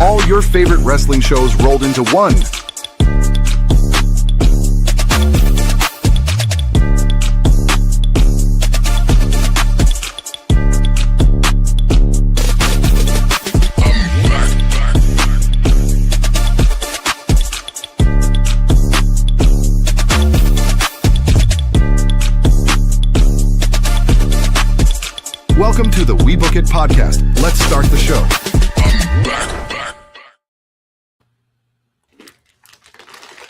All your favorite wrestling shows rolled into one. Welcome to the We Book It podcast. Let's start the show.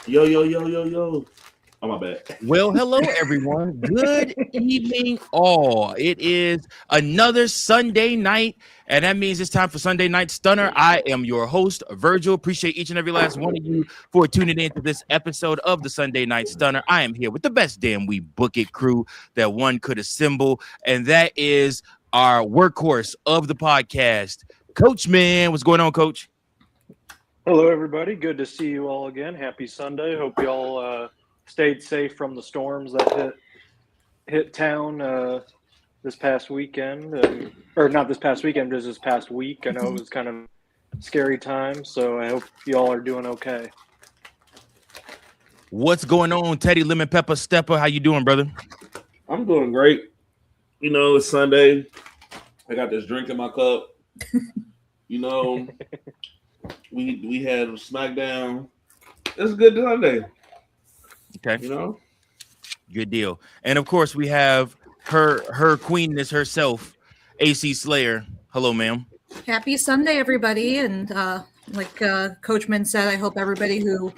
Yo. Oh, my bad. Well, hello, everyone. Good evening, all. It is another Sunday night, and that means it's time for Sunday Night Stunner. I am your host, Virgil. Appreciate each and every last one of you for tuning in to this episode of the Sunday Night Stunner. I am here with the best damn We Book It crew that one could assemble, and that is our workhorse of the podcast, Coach Man. What's going on, Coach? Hello, everybody. Good to see you all again. Happy Sunday. Hope you all stayed safe from the storms that hit town this past weekend. Or not this past weekend, just this past week. I know it was kind of scary time, so I hope you all are doing okay. What's going on, Teddy Lemon Pepper Stepper? How you doing, brother? I'm doing great. You know, it's Sunday. I got this drink in my cup. You know, we had SmackDown. It's a good Sunday. Okay. You know? Good deal. And of course, we have her queenness herself, AC Slayer. Hello, ma'am. Happy Sunday, everybody. And like Coachman said, I hope everybody who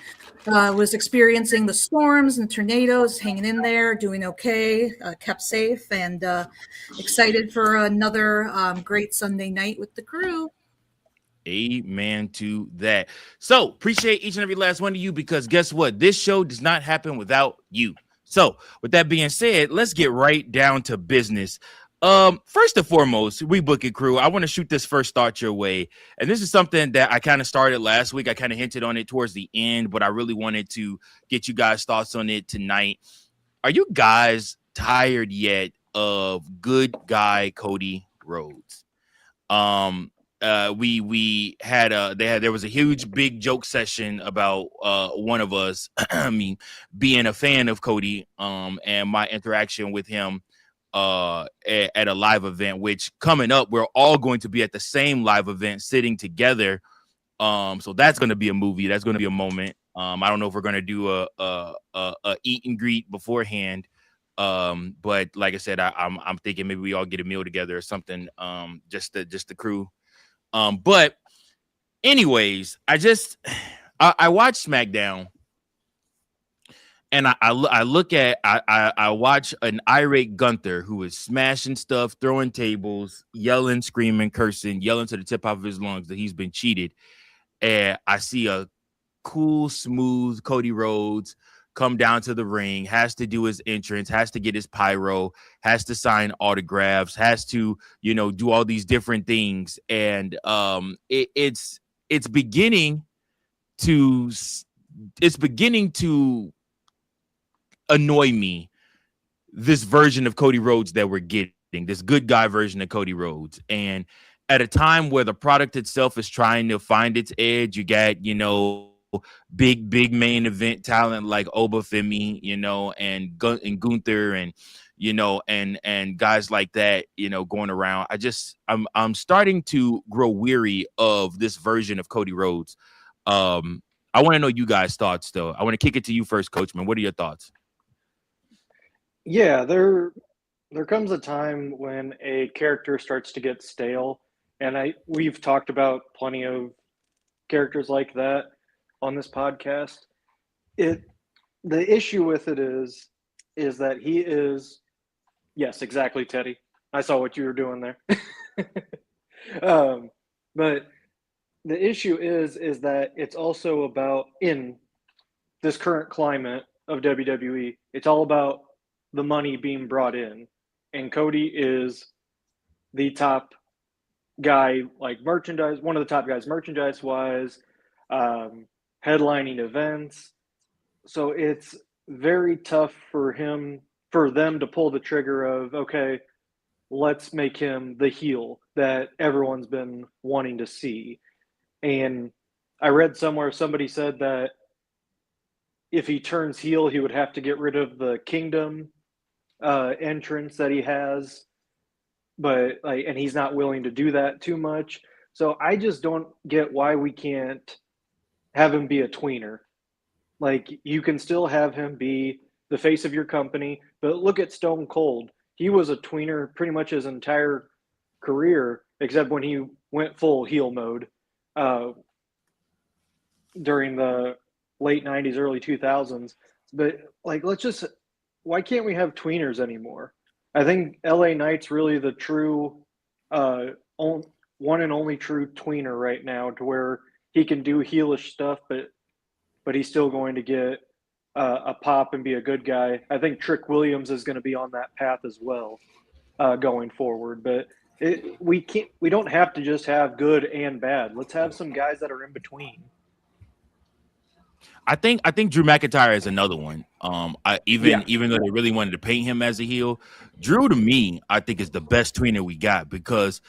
was experiencing the storms and tornadoes, hanging in there, doing okay, kept safe, and excited for another great Sunday night with the crew. Amen to that. So appreciate each and every last one of you, because guess what? This show does not happen without you. So with that being said, let's get right down to business. First and foremost, We Book It crew, I want to shoot this first thought your way. And this is something that I kind of started last week. I kind of hinted on it towards the end, but I really wanted to get you guys' thoughts on it tonight. Are you guys tired yet of Good Guy Cody Rhodes? We had there was a huge big joke session about one of us, I mean, being a fan of Cody, and my interaction with him at a live event, which coming up, we're all going to be at the same live event sitting together. So that's going to be a movie. That's going to be a moment. I don't know if we're going to do a eat and greet beforehand. But like I said, I'm thinking maybe we all get a meal together or something. Just the crew. But anyways, I watched SmackDown. And I watch an irate Gunther who is smashing stuff, throwing tables, yelling, screaming, cursing, yelling to the tip off of his lungs that he's been cheated. And I see a cool, smooth Cody Rhodes come down to the ring, has to do his entrance, has to get his pyro, has to sign autographs, has to, do all these different things. And it's beginning to annoy me, this version of Cody Rhodes that we're getting, this good guy version of Cody Rhodes. And at a time where the product itself is trying to find its edge, you got, big main event talent like Obafemi, and Gunther and guys like that, going around. I'm starting to grow weary of this version of Cody Rhodes. I want to know you guys' thoughts though. I want to kick it to you first, Coachman. What are your thoughts? Yeah, there comes a time when a character starts to get stale, and we've talked about plenty of characters like that on this podcast. The issue with it is that he is, yes, exactly, Teddy. I saw what you were doing there. But the issue is that it's also about, in this current climate of WWE, it's all about the money being brought in. And Cody is the top guy, like merchandise, one of the top guys merchandise-wise, headlining events. So it's very tough for them to pull the trigger of, okay, let's make him the heel that everyone's been wanting to see. And I read somewhere somebody said that if he turns heel, he would have to get rid of the Kingdom entrance that he has, but like, and he's not willing to do that too much. So I just don't get why we can't have him be a tweener. Like, you can still have him be the face of your company, but look at Stone Cold. He was a tweener pretty much his entire career, except when he went full heel mode during the late 90s, early 2000s. But like, why can't we have tweeners anymore? I think LA Knight's really the true one and only true tweener right now, to where he can do heelish stuff, but he's still going to get a pop and be a good guy. I think Trick Williams is going to be on that path as well going forward. But we don't have to just have good and bad. Let's have some guys that are in between. I think Drew McIntyre is another one. Even though they really wanted to paint him as a heel, Drew, to me, I think is the best tweener we got, because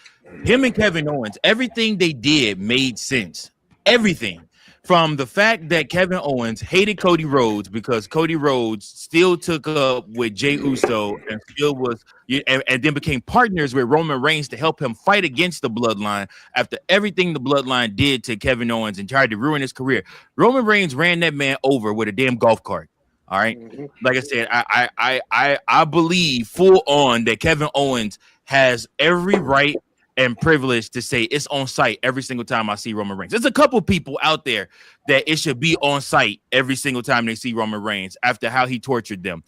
him and Kevin Owens, everything they did made sense. Everything. From the fact that Kevin Owens hated Cody Rhodes because Cody Rhodes still took up with Jey Uso and still was, and then became partners with Roman Reigns to help him fight against the Bloodline after everything the Bloodline did to Kevin Owens and tried to ruin his career. Roman Reigns ran that man over with a damn golf cart. All right. Mm-hmm. Like I said, I believe full on that Kevin Owens has every right and privilege to say it's on site every single time I see Roman Reigns. There's a couple people out there that it should be on site every single time they see Roman Reigns after how he tortured them.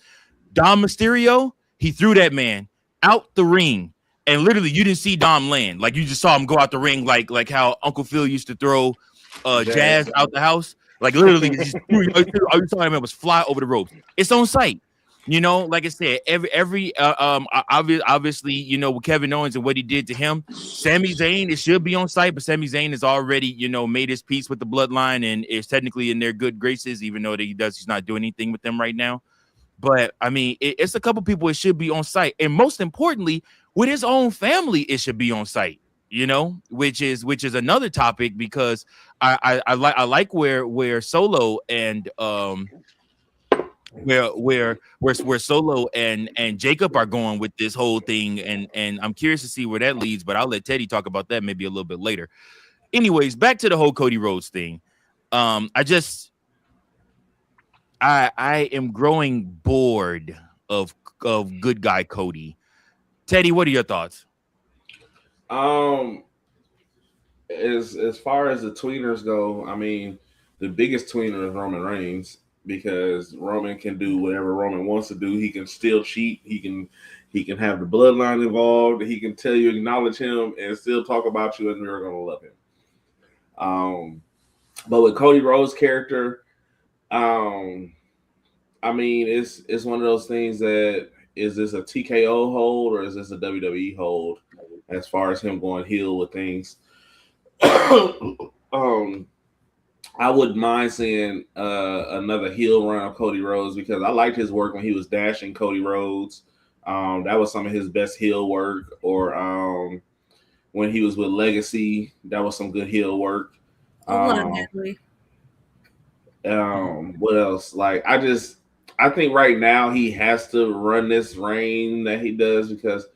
Dom Mysterio, he threw that man out the ring, and literally you didn't see Dom land. Like, you just saw him go out the ring like how Uncle Phil used to throw Jazz out the house. Like, literally, just all you saw him was fly over the ropes. It's on site. You know, like I said, obviously, you know, with Kevin Owens and what he did to him, Sami Zayn, it should be on site, but Sami Zayn has already, you know, made his peace with the Bloodline and is technically in their good graces, even though he's not doing anything with them right now. But I mean, it's a couple people it should be on site, and most importantly, with his own family, it should be on site. You know, which is another topic, because I like where Solo and where Solo and Jacob are going with this whole thing, and I'm curious to see where that leads, but I'll let Teddy talk about that maybe a little bit later. Anyways, back to the whole Cody Rhodes thing. I am growing bored of Good Guy Cody. Teddy, what are your thoughts? As far as the tweeners go, I mean, the biggest tweener is Roman Reigns, because Roman can do whatever Roman wants to do. He can still cheat. He can have the Bloodline involved. He can tell you, acknowledge him, and still talk about you, and you're gonna love him. But with Cody Rhodes' character, I mean, it's one of those things that, is this a TKO hold or is this a WWE hold as far as him going heel with things? I wouldn't mind seeing another heel run of Cody Rhodes, because I liked his work when he was dashing Cody Rhodes. That was some of his best heel work. Or when he was with Legacy, that was some good heel work. What else? Like, I think right now he has to run this reign that he does, because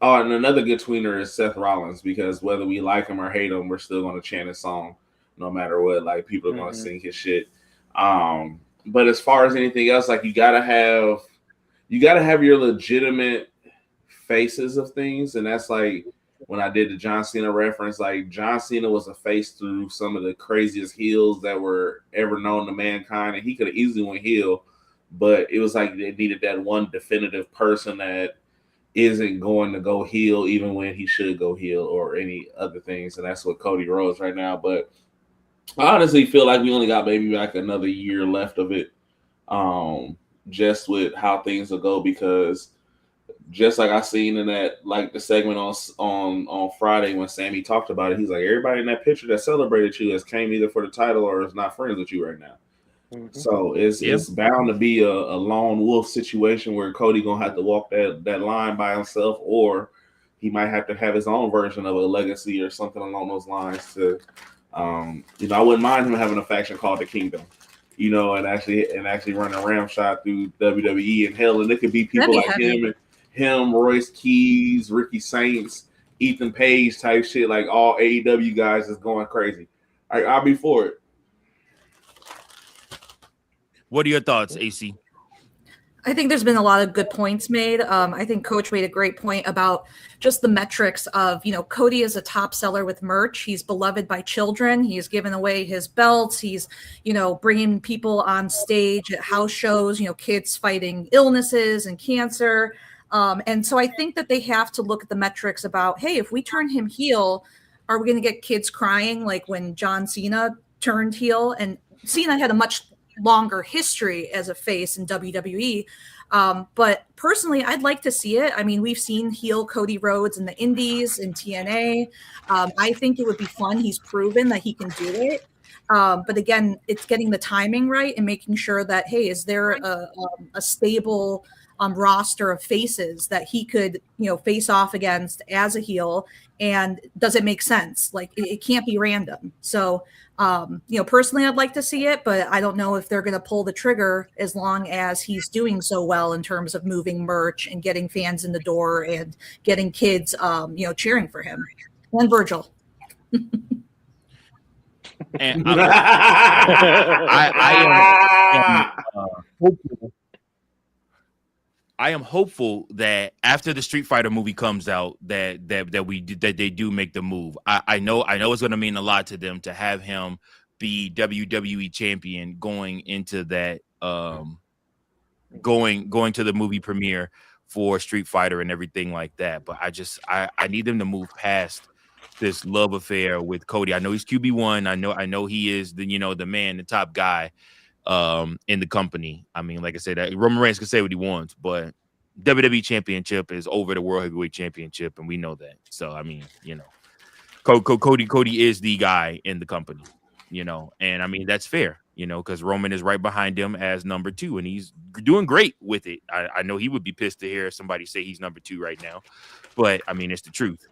and another good tweener is Seth Rollins, because whether we like him or hate him, we're still going to chant his song no matter what. Like, people are going to sing his shit. But as far as anything else, like, you gotta have your legitimate faces of things, and that's like when I did the John Cena reference. Like, John Cena was a face through some of the craziest heels that were ever known to mankind, and he could have easily went heel, but it was like they needed that one definitive person that isn't going to go heel even when he should go heel, or any other things, and that's what Cody Rhodes right now. But I honestly feel like we only got maybe like another year left of it, just with how things will go, because just like I seen in that, like, the segment on Friday when Sammy talked about it, he's like, everybody in that picture that celebrated you has came either for the title or is not friends with you right now. Mm-hmm. So it's bound to be a lone wolf situation where Cody gonna have to walk that line by himself, or he might have to have his own version of a legacy or something along those lines. To, I wouldn't mind him having a faction called the Kingdom, and actually run a ram shot through WWE and hell, and it could be people like him, Royce Keys, Ricky Saints, Ethan Page type shit, like all AEW guys is going crazy. I'll be for it. What are your thoughts, AC? I think there's been a lot of good points made. I think Coach made a great point about just the metrics of, Cody is a top seller with merch. He's beloved by children. He's given away his belts. He's, bringing people on stage at house shows, kids fighting illnesses and cancer. And so I think that they have to look at the metrics about, hey, if we turn him heel, are we going to get kids crying like when John Cena turned heel? And Cena had a much longer history as a face in WWE. But personally, I'd like to see it. I mean, we've seen heel Cody Rhodes in the Indies, in TNA. I think it would be fun. He's proven that he can do it. But again, it's getting the timing right and making sure that, hey, is there a stable roster of faces that he could, face off against as a heel, and does it make sense? Like it can't be random. So, personally, I'd like to see it, but I don't know if they're going to pull the trigger as long as he's doing so well in terms of moving merch and getting fans in the door and getting kids, cheering for him. And Virgil. And I am hopeful that after the Street Fighter movie comes out, that they do make the move. I know it's going to mean a lot to them to have him be WWE champion going into that going to the movie premiere for Street Fighter and everything like that. But I need them to move past this love affair with Cody. I know he's QB1. I know he is the man, the top guy in the company. I mean, like I said, Roman Reigns can say what he wants, but WWE Championship is over the World Heavyweight Championship, and we know that. So, I mean, Cody is the guy in the company, and I mean, that's fair, because Roman is right behind him as number 2, and he's doing great with it. I know he would be pissed to hear somebody say he's number 2 right now, but I mean, it's the truth.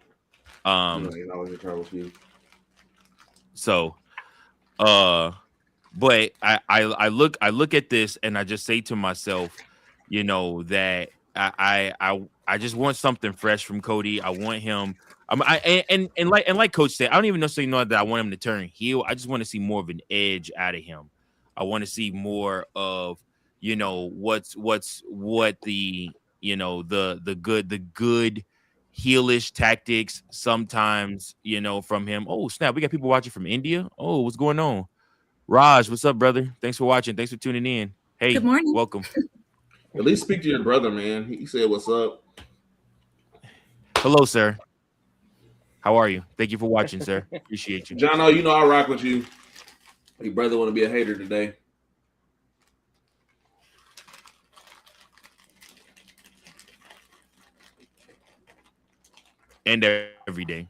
So, but I look at this and I just say to myself, that I just want something fresh from Cody. I want him. Like Coach said, I don't even necessarily know that I want him to turn heel. I just want to see more of an edge out of him. I want to see more of what the the good heelish tactics sometimes from him. Oh snap, we got people watching from India. Oh, what's going on? Raj, what's up, brother? Thanks for watching. Thanks for tuning in. Hey, good morning. Welcome. At least speak to your brother, man. He said, "What's up?" Hello, sir. How are you? Thank you for watching, sir. Appreciate you. John, I rock with you. Your brother want to be a hater today. And every day.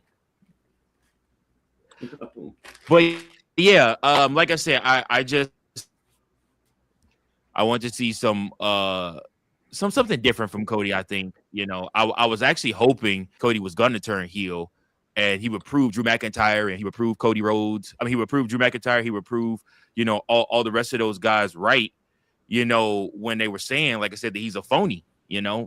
But yeah, like I said, I want to see something different from Cody. I think, I was actually hoping Cody was going to turn heel and he would prove Drew McIntyre and he would prove Cody Rhodes. I mean, he would prove Drew McIntyre. He would prove, all the rest of those guys right, when they were saying, like I said, that he's a phony.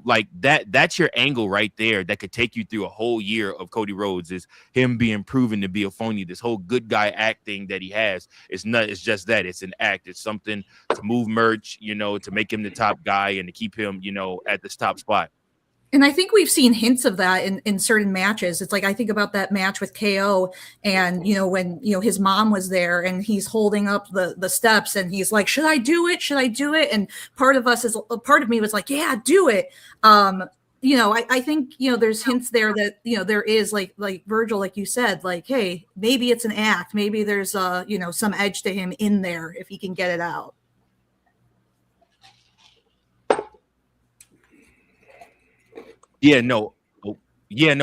Like that's your angle right there that could take you through a whole year of Cody Rhodes, is him being proven to be a phony. This whole good guy acting that he has, it's just that. It's an act. It's something to move merch, to make him the top guy and to keep him, at this top spot. And I think we've seen hints of that in certain matches. It's like, I think about that match with KO and, when, his mom was there and he's holding up the steps and he's like, should I do it? Should I do it? And part of me was like, yeah, do it. I think, there's hints there that, there is like Virgil, like you said, like, hey, maybe it's an act. Maybe there's some edge to him in there if he can get it out. Yeah, no,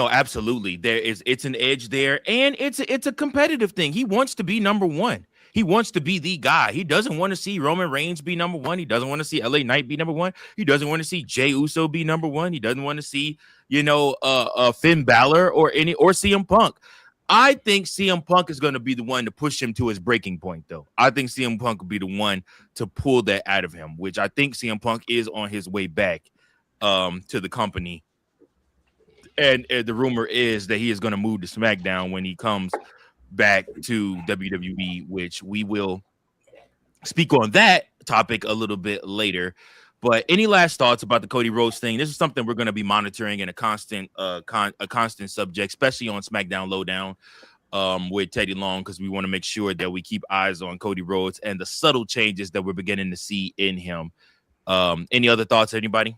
absolutely. It's an edge there, and it's a competitive thing. He wants to be number 1. He wants to be the guy. He doesn't want to see Roman Reigns be number one. He doesn't want to see LA Knight be number one. He doesn't want to see Jey Uso be number one. He doesn't want to see, Finn Balor or CM Punk. I think CM Punk is going to be the one to push him to his breaking point, though. I think CM Punk will be the one to pull that out of him, which I think CM Punk is on his way back to the company. And the rumor is that he is going to move to SmackDown when he comes back to WWE, which we will speak on that topic a little bit later. But any last thoughts about the Cody Rhodes thing? This is something we're going to be monitoring in a constant subject, especially on SmackDown Lowdown with Teddy Long, because we want to make sure that we keep eyes on Cody Rhodes and the subtle changes that we're beginning to see in him. Any other thoughts, anybody?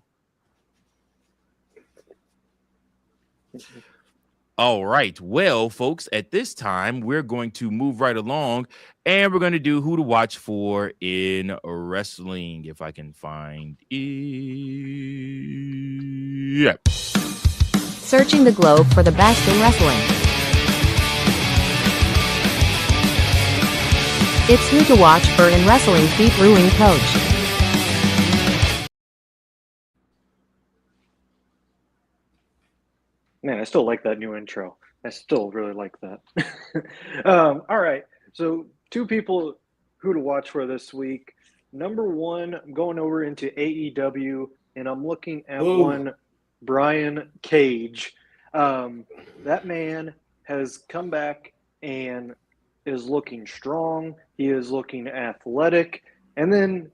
All right. Well, folks, at this time, we're going to move right along and we're going to do who to watch for in wrestling. If I can find it. Yeah. Searching the globe for the best in wrestling. It's who to watch for in wrestling featuring Coach. Man, I still like that new intro. I still really like that. All right. So 2 people who to watch for this week. Number 1, I'm going over into AEW, and I'm looking at one Brian Cage. That man has come back and is looking strong. He is looking athletic. And then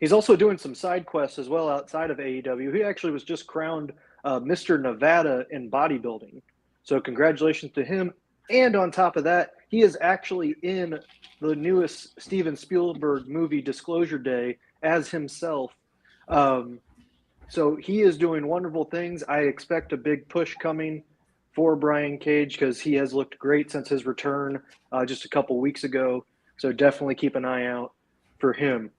he's also doing some side quests as well outside of AEW. He actually was just crowned Mr. Nevada in bodybuilding. So congratulations to him. And on top of that, he is actually in the newest Steven Spielberg movie Disclosure Day as himself. So he is doing wonderful things. I expect a big push coming for Brian Cage because he has looked great since his return just a couple weeks ago. So definitely keep an eye out for him.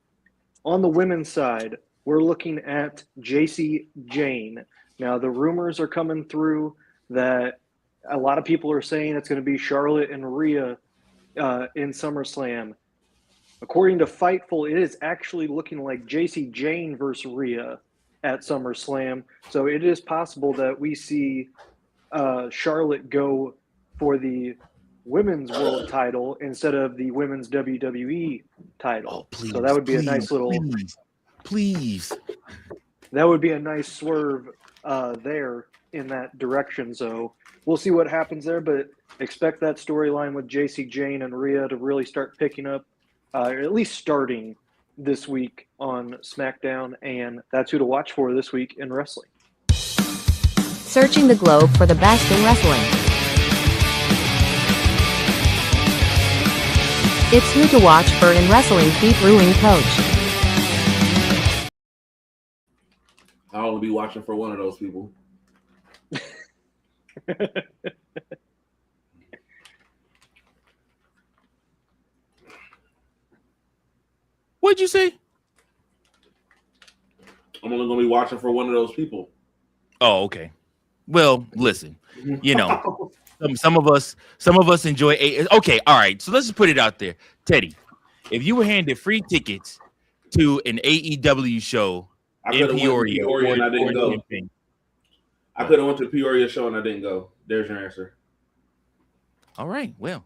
On the women's side, we're looking at Jacy Jayne. Now, the rumors are coming through that a lot of people are saying it's going to be Charlotte and Rhea in SummerSlam. According to Fightful, it is actually looking like Jacy Jayne versus Rhea at SummerSlam. So it is possible that we see Charlotte go for the women's world title instead of the women's WWE title. Oh, please. So that would be a nice little... Please. That would be a nice swerve there in that direction. So we'll see what happens there, but expect that storyline with Jacy Jayne and Rhea to really start picking up, or at least starting this week on SmackDown, and that's who to watch for this week in wrestling. Searching the globe for the best in wrestling. It's who to watch for in wrestling featuring Coach. I'll be watching for one of those people. What'd you say? I'm only going to be watching for one of those people. Oh, okay. Well, listen, some of us enjoy okay, all right. So let's just put it out there. Teddy, if you were handed free tickets to an AEW show in Peoria and I didn't go. I could have went to the Peoria show and I didn't go. There's your answer. All right, well.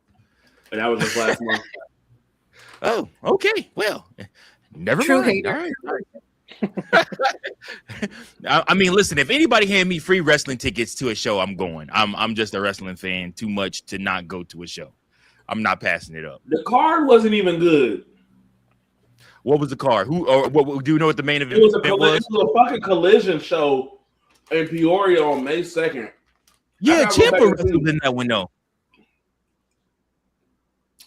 And that was just last month. Oh, okay. Well, never True mind. hater. All right. I mean, listen, if anybody hand me free wrestling tickets to a show, I'm going. I'm just a wrestling fan too much to not go to a show. I'm not passing it up. The card wasn't even good. What was the card? Who or what? Do you know what the main event It was a fucking collision show in Peoria on May 2nd. Yeah, Ciampa wrestled in that one though.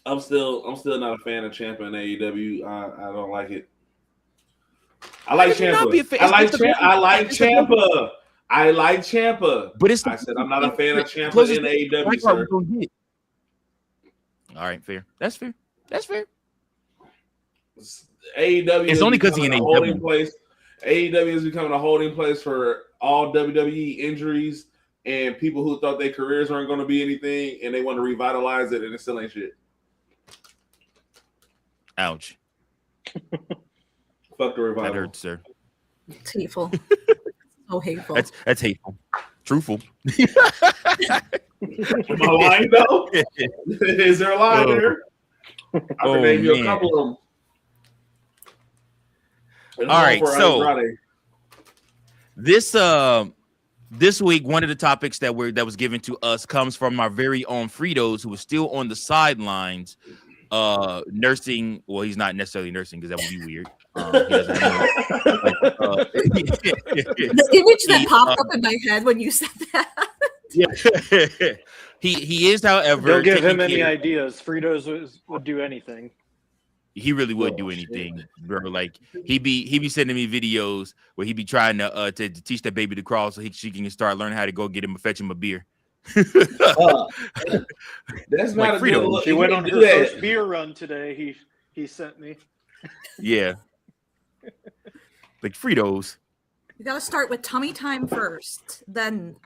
I'm still not a fan of Ciampa in AEW. I don't like it. I like Ciampa. I like Ciampa. But I said I'm not a fan of Ciampa in AEW, sir. All right, fair. That's fair. AEW it's only because he's in a holding place. AEW is becoming a holding place for all WWE injuries and people who thought their careers weren't going to be anything, and they want to revitalize it, and it still ain't shit. Ouch. Fuck the revival. That hurts, sir. It's hateful. So hateful. That's hateful. Truthful. Am I lying though? Is there a lie there? I can name you a couple of them. All right, so this week, one of the topics that was given to us comes from our very own Fritos, who was still on the sidelines, nursing. Well, he's not necessarily nursing because that would be weird. He doesn't have the image that popped up in my head when you said that. Yeah, he is, however. Don't give him any ideas. Fritos would do anything. He really would do anything, bro. Like he be sending me videos where he be trying to teach that baby to crawl so she can start learning how to go fetch him a beer. That's like not a good look. She went on her first beer run today. He sent me. Yeah, like Fritos. You got to start with tummy time first, then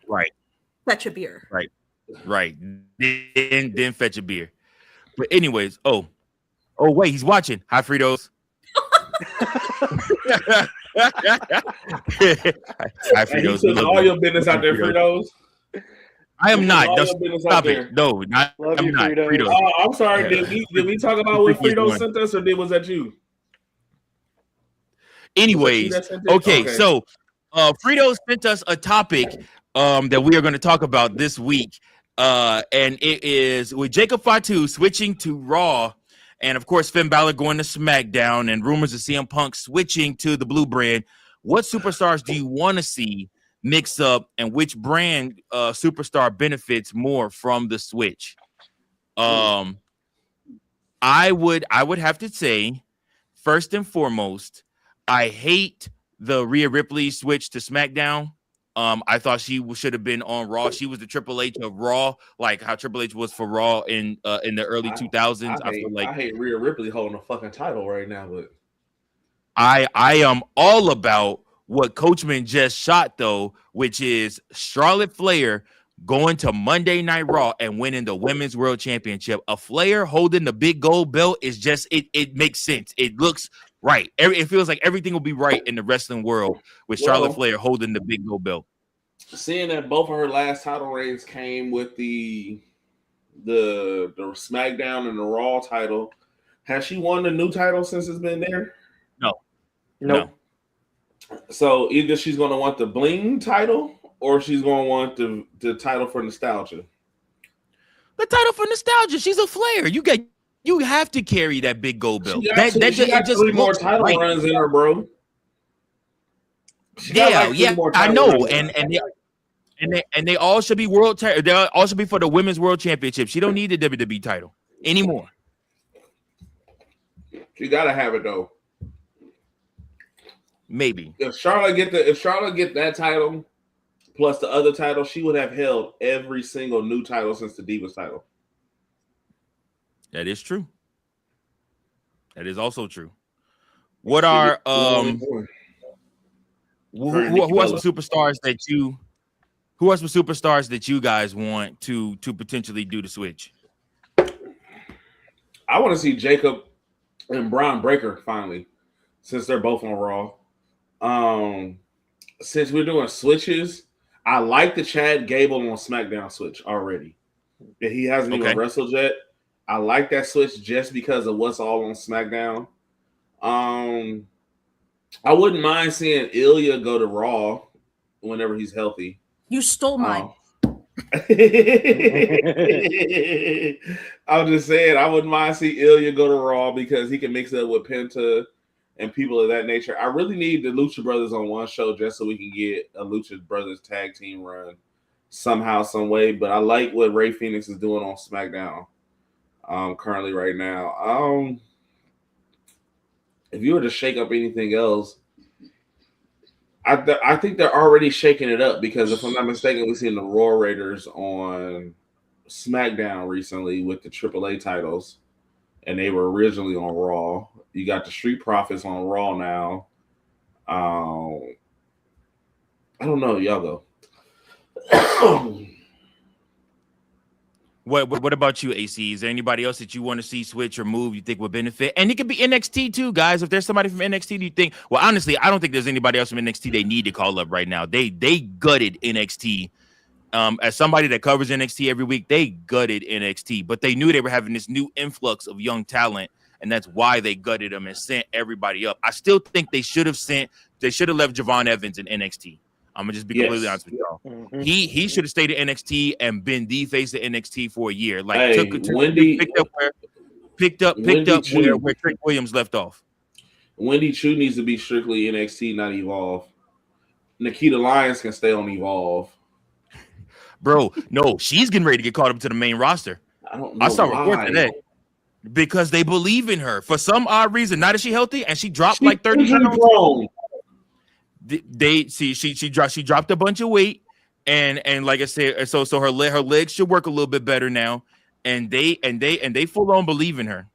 fetch a beer. Right. Then fetch a beer. But anyways, oh wait, he's watching. Hi, Fritos. Hi, Fritos. You took all your business out there, Fritos. I am not. Stop it. No, not. Love I'm you, not. Fritos. I'm sorry. Did we talk about what Fritos sent us, or was that you? Anyways, okay. So Fritos sent us a topic that we are going to talk about this week, and it is with Jacob Fatu switching to Raw. And, of course, Finn Balor going to SmackDown and rumors of CM Punk switching to the blue brand. What superstars do you want to see mix up, and which brand superstar benefits more from the switch? I would have to say, first and foremost, I hate the Rhea Ripley switch to SmackDown. I thought she should have been on Raw. She was the Triple H of Raw, like how Triple H was for Raw in the early 2000s. I hate Rhea Ripley holding a fucking title right now, but I am all about what Coachman just shot though, which is Charlotte Flair going to Monday Night Raw and winning the Women's World Championship. A Flair holding the big gold belt is just it makes sense. It looks right. It feels like everything will be right in the wrestling world with Charlotte Flair holding the big gold belt. Seeing that both of her last title reigns came with the SmackDown and the Raw title, has she won the new title since it's been there? No. So either she's going to want the bling title or she's going to want the title for nostalgia. The title for nostalgia. She's a Flair. You have to carry that big gold belt. She got three more title runs in her, bro. I know, and they all should be they all should be for the Women's World Championship. She don't need the WWE title anymore. She gotta have it though. Maybe if Charlotte get that title plus the other title, she would have held every single new title since the Divas title. That is true. That is also true. What are who are some superstars that you guys want to potentially do the switch? I want to see Jacob and Braun Breaker finally, since they're both on Raw. Since we're doing switches, I like the Chad Gable on SmackDown switch already. He hasn't even wrestled yet. I like that switch just because of what's all on SmackDown. I wouldn't mind seeing Ilya go to Raw whenever he's healthy. You stole mine. I'm just saying, I wouldn't mind seeing Ilya go to Raw because he can mix it up with Penta and people of that nature. I really need the Lucha Brothers on one show just so we can get a Lucha Brothers tag team run somehow, some way. But I like what Rey Fenix is doing on SmackDown currently right now. If you were to shake up anything else, I think they're already shaking it up because if I'm not mistaken, we've seen the Raw Raiders on SmackDown recently with the AAA titles, and they were originally on Raw. You got the Street Profits on Raw now. I don't know. Y'all go. What about you, AC? Is there anybody else that you want to see switch or move you think would benefit? And it could be NXT too, guys. If there's somebody from NXT, do you think? Well, honestly, I don't think there's anybody else from NXT they need to call up right now. They gutted NXT. As somebody that covers NXT every week, they gutted NXT, but they knew they were having this new influx of young talent, and that's why they gutted them and sent everybody up. I still think they should have left Javon Evans in NXT. I'm gonna just be completely honest with y'all. Mm-hmm. He should have stayed at NXT and been the face of NXT for a year. Like Hey, picked up where Trick Williams left off. Wendy Chu needs to be strictly NXT, not Evolve. Nikita Lyons can stay on Evolve. Bro, no, she's getting ready to get caught up to the main roster. I don't know. I saw reports today because they believe in her for some odd reason. Now that she's healthy and she dropped like 30 pounds. She dropped a bunch of weight and like I said, so her legs should work a little bit better now, and they full on believe in her.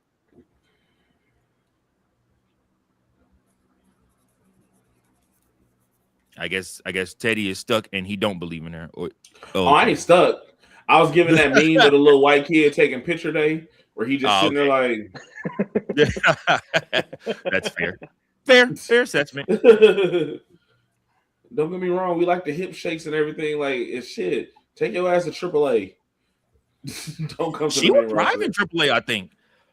I guess Teddy is stuck and he don't believe in her. I ain't stuck. I was giving that meme of the little white kid taking picture day where he just sitting there like. That's fair assessment. Don't get me wrong, we like the hip shakes and everything. Like it's shit. Take your ass to AAA. Don't come to she the main was driving AAA, I think.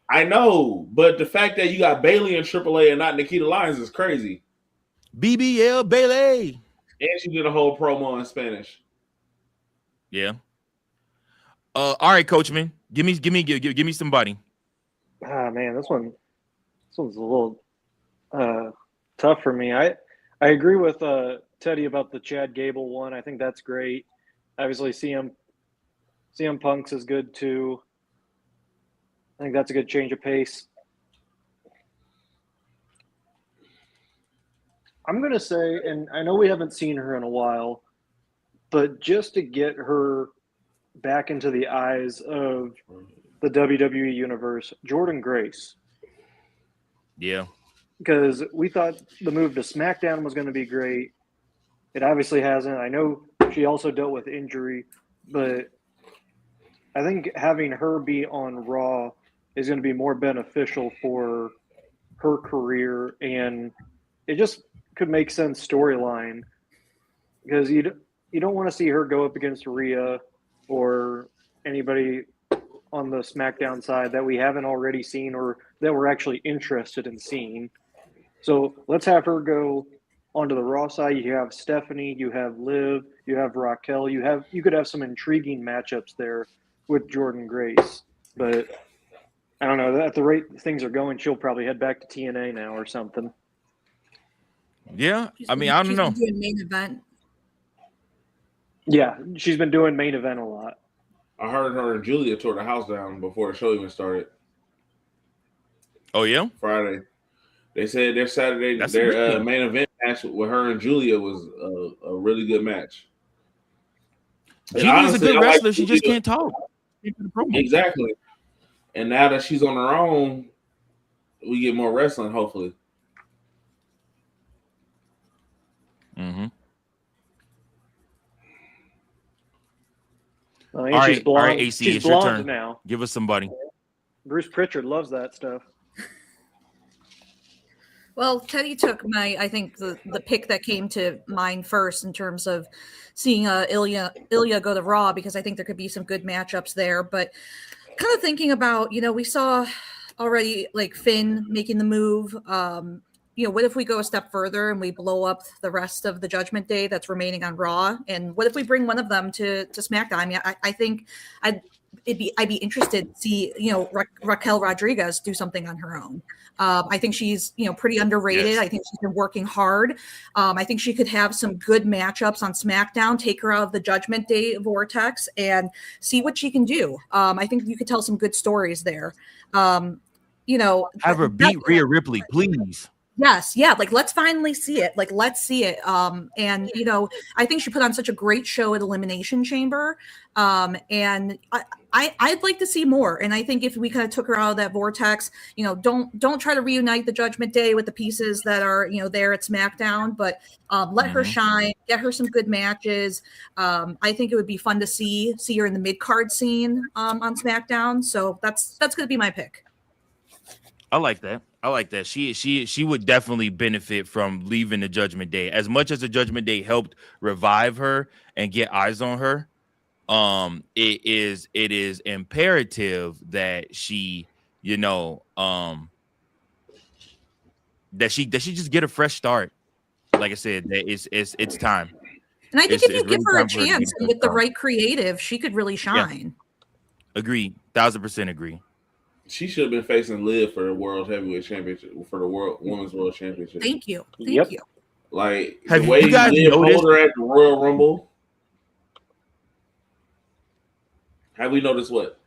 I know, but the fact that you got Bailey in AAA and not Nikita Lyons is crazy. BBL Bailey. And she did a whole promo in Spanish. Yeah. All right, Coachman. Give me somebody. Ah man, this one's a little tough for me. I agree with Teddy about the Chad Gable one. I think that's great. Obviously, CM Punk's is good too. I think that's a good change of pace. I'm going to say, and I know we haven't seen her in a while, but just to get her back into the eyes of the WWE universe, Jordynne Grace. Yeah. Because we thought the move to SmackDown was going to be great. It obviously hasn't. I know she also dealt with injury, but I think having her be on Raw is going to be more beneficial for her career, and it just could make sense storyline because you don't want to see her go up against Rhea or anybody on the SmackDown side that we haven't already seen or that we're actually interested in seeing. So let's have her go onto the Raw side. You have Stephanie, you have Liv, you have Raquel, you could have some intriguing matchups there with Jordynne Grace. But I don't know, at the rate things are going, she'll probably head back to TNA now or something. Yeah, I don't know. Doing main event. Yeah, she's been doing main event a lot. I heard her and Julia tore the house down before the show even started. Oh yeah, Friday. They said their Saturday, their main event match with her and Julia was a really good match. Julia's a good wrestler. She just can't talk. Exactly. And now that she's on her own, we get more wrestling, hopefully. Mm-hmm. All right, AC, she's it's your blonde turn. Now. Give us somebody. Bruce Pritchard loves that stuff. Well, Teddy took I think the pick that came to mind first in terms of seeing Ilya go to Raw, because I think there could be some good matchups there. But kind of thinking about, we saw already like Finn making the move. What if we go a step further and we blow up the rest of the Judgment Day that's remaining on Raw? And what if we bring one of them to SmackDown? I mean, I think I'd be interested to see, Raquel Rodriguez do something on her own. I think she's, pretty underrated. Yes. I think she's been working hard. I think she could have some good matchups on SmackDown, take her out of the Judgment Day vortex and see what she can do. I think you could tell some good stories there. Have her beat Rhea Ripley, please. Yes, yeah, like let's finally see it. Like let's see it. And you know, I think she put on such a great show at Elimination Chamber. And I'd like to see more. And I think if we kind of took her out of that vortex, you know, don't try to reunite the Judgment Day with the pieces that are, you know, there at SmackDown, but let her shine, get her some good matches. I think it would be fun to see her in the mid-card scene on SmackDown. So that's gonna be my pick. I like that. I like that. She would definitely benefit from leaving the Judgment Day. As much as the Judgment Day helped revive her and get eyes on her, it is imperative that she, you know, that she just get a fresh start. Like I said, that it's time. And I think if you give her a chance and with the start. right creative, she could really shine. Yeah. Agreed. 1000% agree. She should have been facing Liv for the World Heavyweight Championship, for the Women's World Championship. Thank you. Yep. Thank you. Like, Have the way you guys Liv noticed- hold her at the Royal Rumble. Have we noticed what?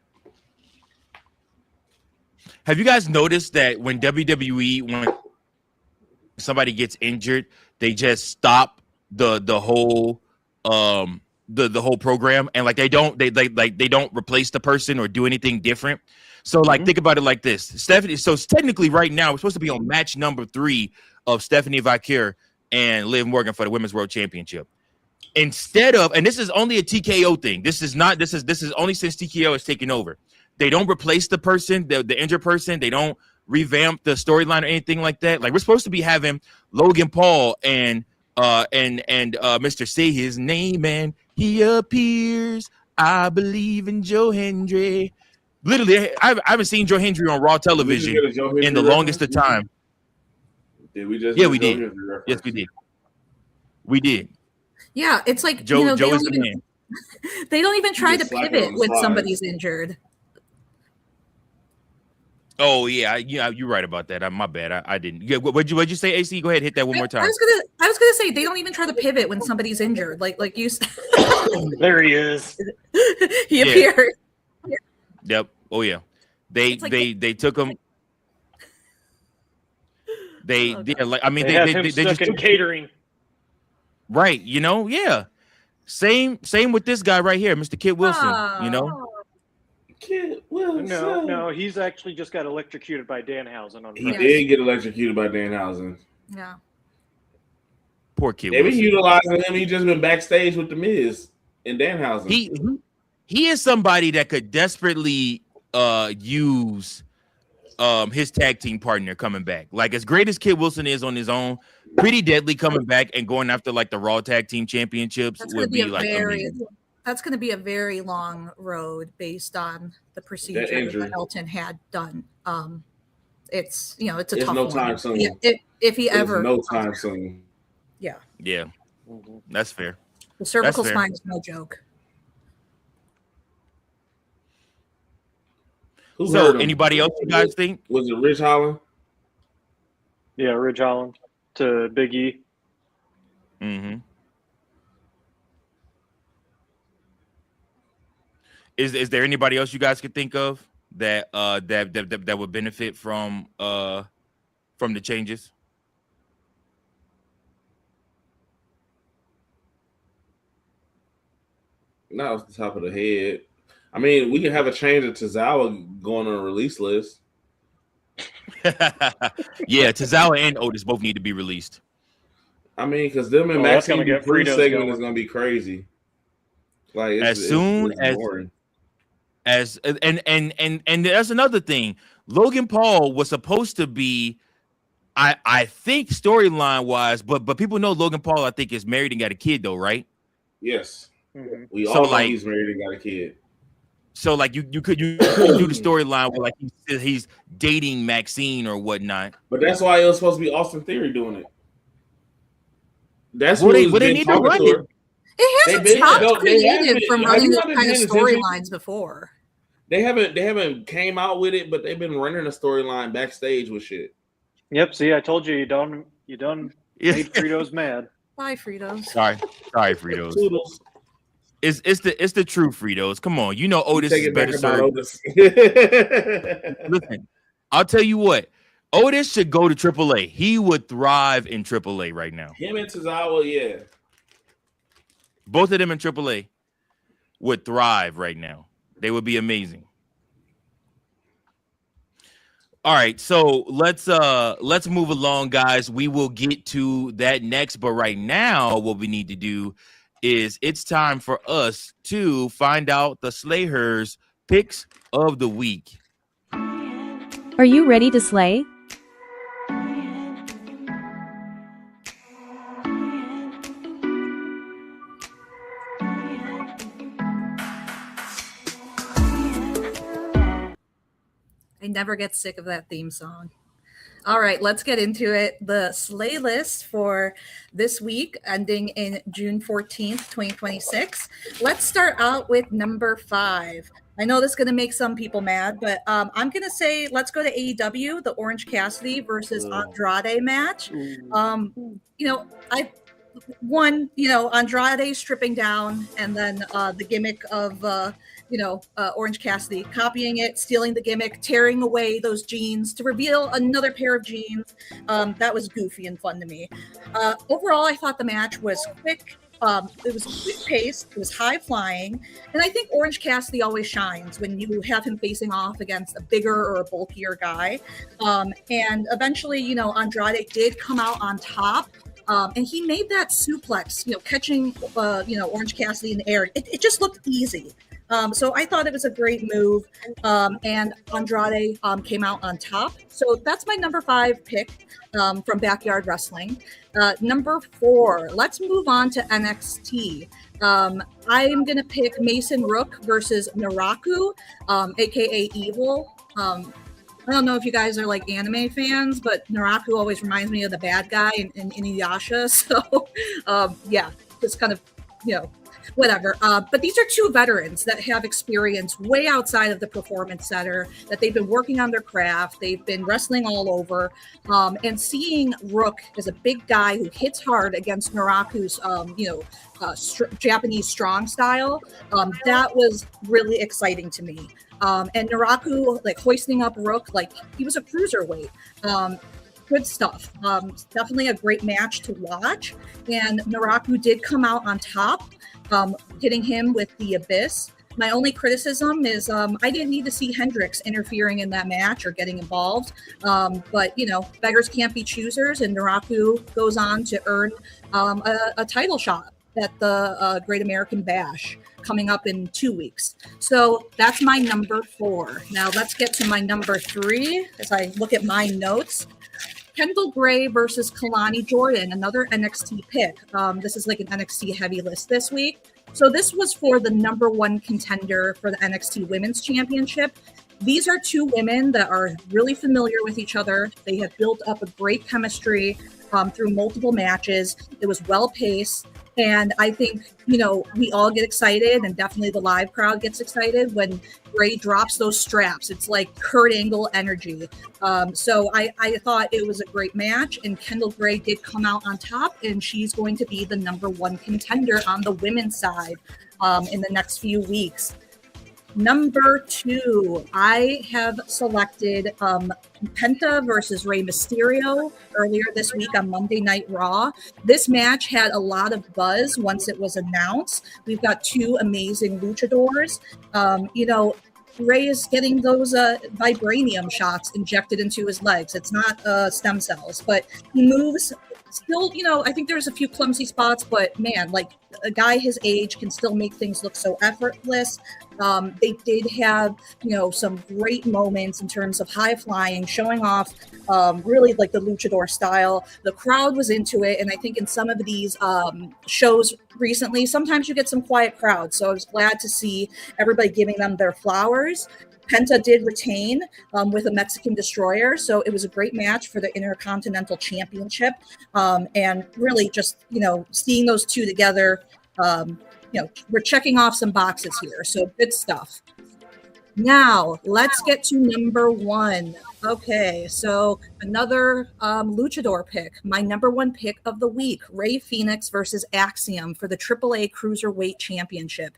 Have you guys noticed that when WWE, when somebody gets injured, they just stop the whole the whole program, and like they don't replace the person or do anything different. So like think about it like this. Stephanie, so technically right now we're supposed to be on match number 3 of Stephanie Vaquer and Liv Morgan for the Women's World Championship. Instead of, and this is only a TKO thing. This is only since TKO has taken over. They don't replace the person, the injured person. They don't revamp the storyline or anything like that. Like we're supposed to be having Logan Paul and Mr. Say His Name and He Appears. I believe in Joe Hendry. Literally, I haven't seen Joe Hendry on Raw television in the longest of time. Did we just? Yeah, we did. Yes, we did. We did. Yeah, it's like Joe, you know, Joe is the man. they don't even try to just slap it pivot on the when side. somebody's injured. Oh yeah, you're right about that. My bad. I didn't. Yeah, what'd you say, AC? Go ahead, hit that one more time. I was gonna say they don't even try to pivot when somebody's injured. Like you. There he is. He appeared. Yep. Oh yeah. They took him. They like I mean They they stuck just in catering. right. You know, yeah. Same with this guy right here, Mr. Kid Wilson. You know. Kid Wilson. No, he's actually just got electrocuted by Danhausen on He Friday. did get electrocuted by Danhausen. Yeah. Poor Kid They've been Wilson. utilizing him. He just been backstage with the Miz and Danhausen. He is somebody that could desperately use his tag team partner coming back. Like as great as Kid Wilson is on his own, Pretty Deadly coming back and going after like the Raw Tag Team Championships would be like amazing. That's going to be a very long road based on the procedure that Elton had done. It's it's a There's tough no one. time soon. If he There's ever no time soon. Yeah. Yeah, that's fair. The cervical That's fair. spine is no joke. Who So hurt him? anybody else you guys think? Was it Rich Holland? Yeah, Ridge Holland to Big E. Mm-hmm. Is there anybody else you guys could think of that that would benefit from the changes? Not off the top of the head. I mean, we can have a change of Tozawa going on a release list. Yeah, Tozawa and Otis both need to be released. I mean, because them and that's gonna Maxine get free Fritos segment going. is going to be crazy. Like As soon as boring. And that's another thing. Logan Paul was supposed to be, I think storyline wise, but people know Logan Paul I think is married and got a kid though, right? Yes, we So, all know like- he's married and got a kid. So like you could do the storyline where like he's dating Maxine or whatnot. But that's why it was supposed to be Austin Theory doing it. That's Well, what they- was well, they been need to talking run to it. her. It hasn't They stopped haven't creative been- from have running you those not been kind of paying attention? storylines before. They haven't came out with it, but they've been running a storyline backstage with shit. Yep. See, I told you, you done Yeah. made Fritos mad. Bye, Fritos. Sorry, Fritos. Toodles. It's the true Fritos. Come on, you know Otis Take is it back better about served. Otis. Listen, I'll tell you what. Otis should go to AAA. He would thrive in AAA right now. Him and Tozawa, yeah. Both of them in AAA would thrive right now. They would be amazing. All right, so let's move along, guys. We will get to that next, but right now, what we need to do is it's time for us to find out the Slayers picks of the week. Are you ready to slay? I never get sick of that theme song. All right, let's get into it. The Slay list for this week, ending in June 14th, 2026. Let's start out with number 5. I know this is going to make some people mad, but I'm going to say let's go to AEW, the Orange Cassidy versus Andrade match. Andrade stripping down, and then the gimmick of Orange Cassidy copying it, stealing the gimmick, tearing away those jeans to reveal another pair of jeans. That was goofy and fun to me. Overall, I thought the match was quick. It was quick paced, it was high flying, and I think Orange Cassidy always shines when you have him facing off against a bigger or a bulkier guy. And eventually, Andrade did come out on top. And he made that suplex, catching, Orange Cassidy in the air. It just looked easy. So I thought it was a great move. And Andrade came out on top. So that's my number 5 pick from Backyard Wrestling. Number 4, let's move on to NXT. I am going to pick Mason Rook versus Naraku, a.k.a. Evil. I don't know if you guys are like anime fans, but Naraku always reminds me of the bad guy in Inuyasha. So, just kind of, whatever. But these are 2 veterans that have experience way outside of the performance center, that they've been working on their craft. They've been wrestling all over. And seeing Rook as a big guy who hits hard against Naraku's, Japanese strong style, that was really exciting to me. And Naraku, hoisting up Rook, he was a cruiserweight. Good stuff. Definitely a great match to watch. And Naraku did come out on top, hitting him with the Abyss. My only criticism is I didn't need to see Hendricks interfering in that match or getting involved. But, beggars can't be choosers, and Naraku goes on to earn a title shot at the Great American Bash coming up in 2 weeks. So that's my number 4. Now let's get to my number 3 as I look at my notes. Kendall Gray versus Kalani Jordan, another NXT pick. This is like an NXT heavy list this week. So this was for the number 1 contender for the NXT Women's Championship. These are 2 women that are really familiar with each other. They have built up a great chemistry through multiple matches. It was well paced. And I think, we all get excited, and definitely the live crowd gets excited when Gray drops those straps. It's like Kurt Angle energy. So I thought it was a great match, and Kendall Gray did come out on top, and she's going to be the number 1 contender on the women's side in the next few weeks. Number 2, I have selected Penta versus Rey Mysterio earlier this week on Monday Night Raw. This match had a lot of buzz once it was announced. We've got 2 amazing luchadors. Rey is getting those vibranium shots injected into his legs. It's not stem cells, but he moves. Still, I think there's a few clumsy spots, but man, a guy his age can still make things look so effortless. They did have, some great moments in terms of high flying, showing off really the luchador style. The crowd was into it. And I think in some of these shows recently, sometimes you get some quiet crowds. So I was glad to see everybody giving them their flowers. Penta did retain with a Mexican destroyer. So it was a great match for the Intercontinental Championship. And really just, seeing those 2 together, we're checking off some boxes here. So good stuff. Now let's get to number 1. Okay, so another luchador pick. My number 1 pick of the week, Rey Fenix versus Axiom for the AAA Cruiserweight Championship.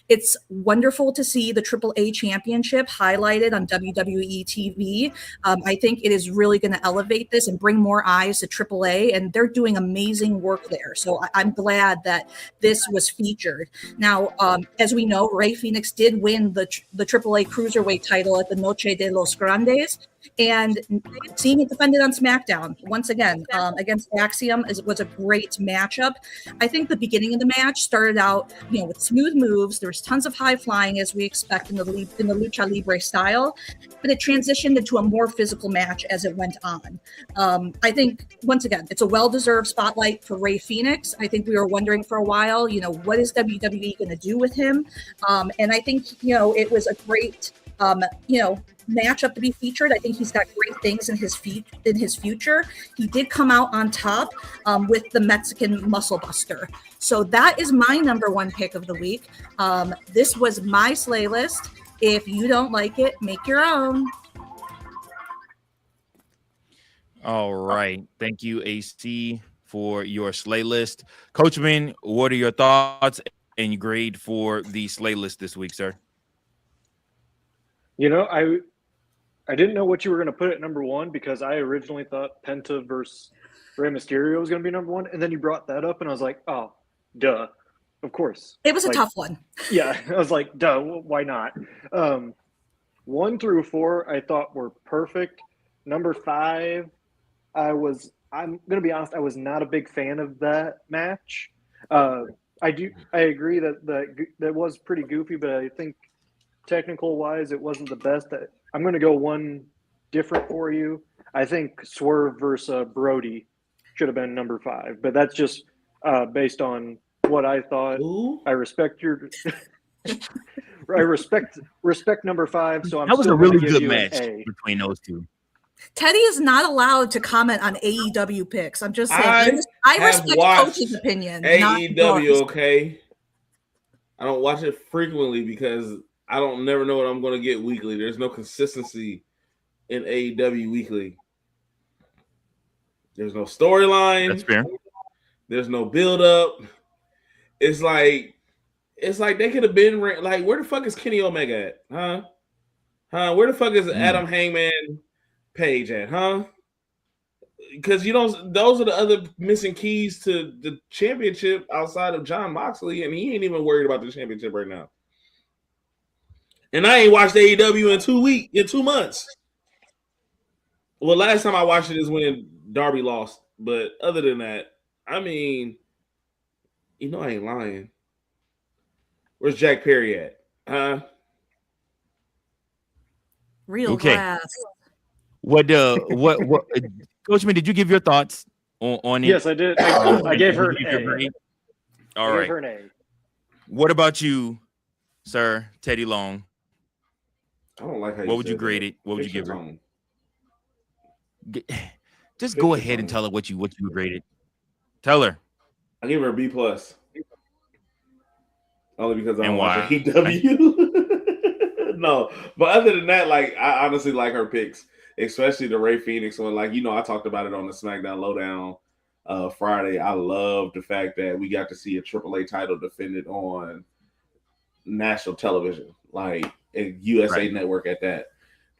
It's wonderful to see the AAA championship highlighted on WWE TV. I think it is really going to elevate this and bring more eyes to AAA, and they're doing amazing work there. So I'm glad that this was featured. Now, as we know, Rey Fenix did win the AAA Cruiserweight title at the Noche de los Grandes, and seeing it defended on SmackDown once again against Axiom was a great matchup. I think the beginning of the match started out, with smooth moves. There was tons of high flying, as we expect in the Lucha Libre style, but it transitioned into a more physical match as it went on. I think, once again, it's a well-deserved spotlight for Rey Fenix. I think we were wondering for a while, what is WWE going to do with him? And I think, it was a great, matchup to be featured. I think he's got great things in his future. He did come out on top with the Mexican Muscle Buster. So that is my number one pick of the week. This was my Slay list. If you don't like it, make your own. All right. Thank you, AC, for your Slay list. Coachman, what are your thoughts and your grade for the Slay list this week, sir? I didn't know what you were going to put at number one because I originally thought Penta versus Rey Mysterio was going to be number one. And then you brought that up and I was like, oh, duh. Of course. It was a tough one. Yeah. I was like, duh, why not? 1 through 4, I thought were perfect. Number 5, I'm going to be honest, I was not a big fan of that match. I agree that was pretty goofy, but I think technical wise, it wasn't the best. I'm going to go one different for you. I think Swerve versus Brody should have been number 5, but that's just based on what I thought. Ooh. I respect your. I respect number 5. So that was a really good match between those two. Teddy is not allowed to comment on AEW picks. I'm just saying. I respect Coach's opinion. AEW, okay. I don't watch it frequently because I don't never know what I'm going to get weekly. There's no consistency in AEW weekly. There's no storyline. That's fair. There's no build up. It's like they could have been like, where the fuck is Kenny Omega at? Huh? Where the fuck is Adam Hangman Page at? Huh? Because those are the other missing keys to the championship outside of Jon Moxley, and he ain't even worried about the championship right now. And I ain't watched AEW in 2 months. Well, last time I watched it is when Darby lost. But other than that, I mean, I ain't lying. Where's Jack Perry at? Real glass. What Coachman, did you give your thoughts on it? Yes, I did. I gave her an A. All right. Gave her an A. What about you, sir, Teddy Long? I don't like how What would you grade it? What would you give her? Just go ahead and tell her what you rated. Tell her. I give her a B+. Only because I don't watch why? AEW. No, but other than that, like, I honestly like her picks, especially the Rey Fenix one. Like, I talked about it on the SmackDown Lowdown Friday. I love the fact that we got to see a AAA title defended on national television, like a USA Network at that.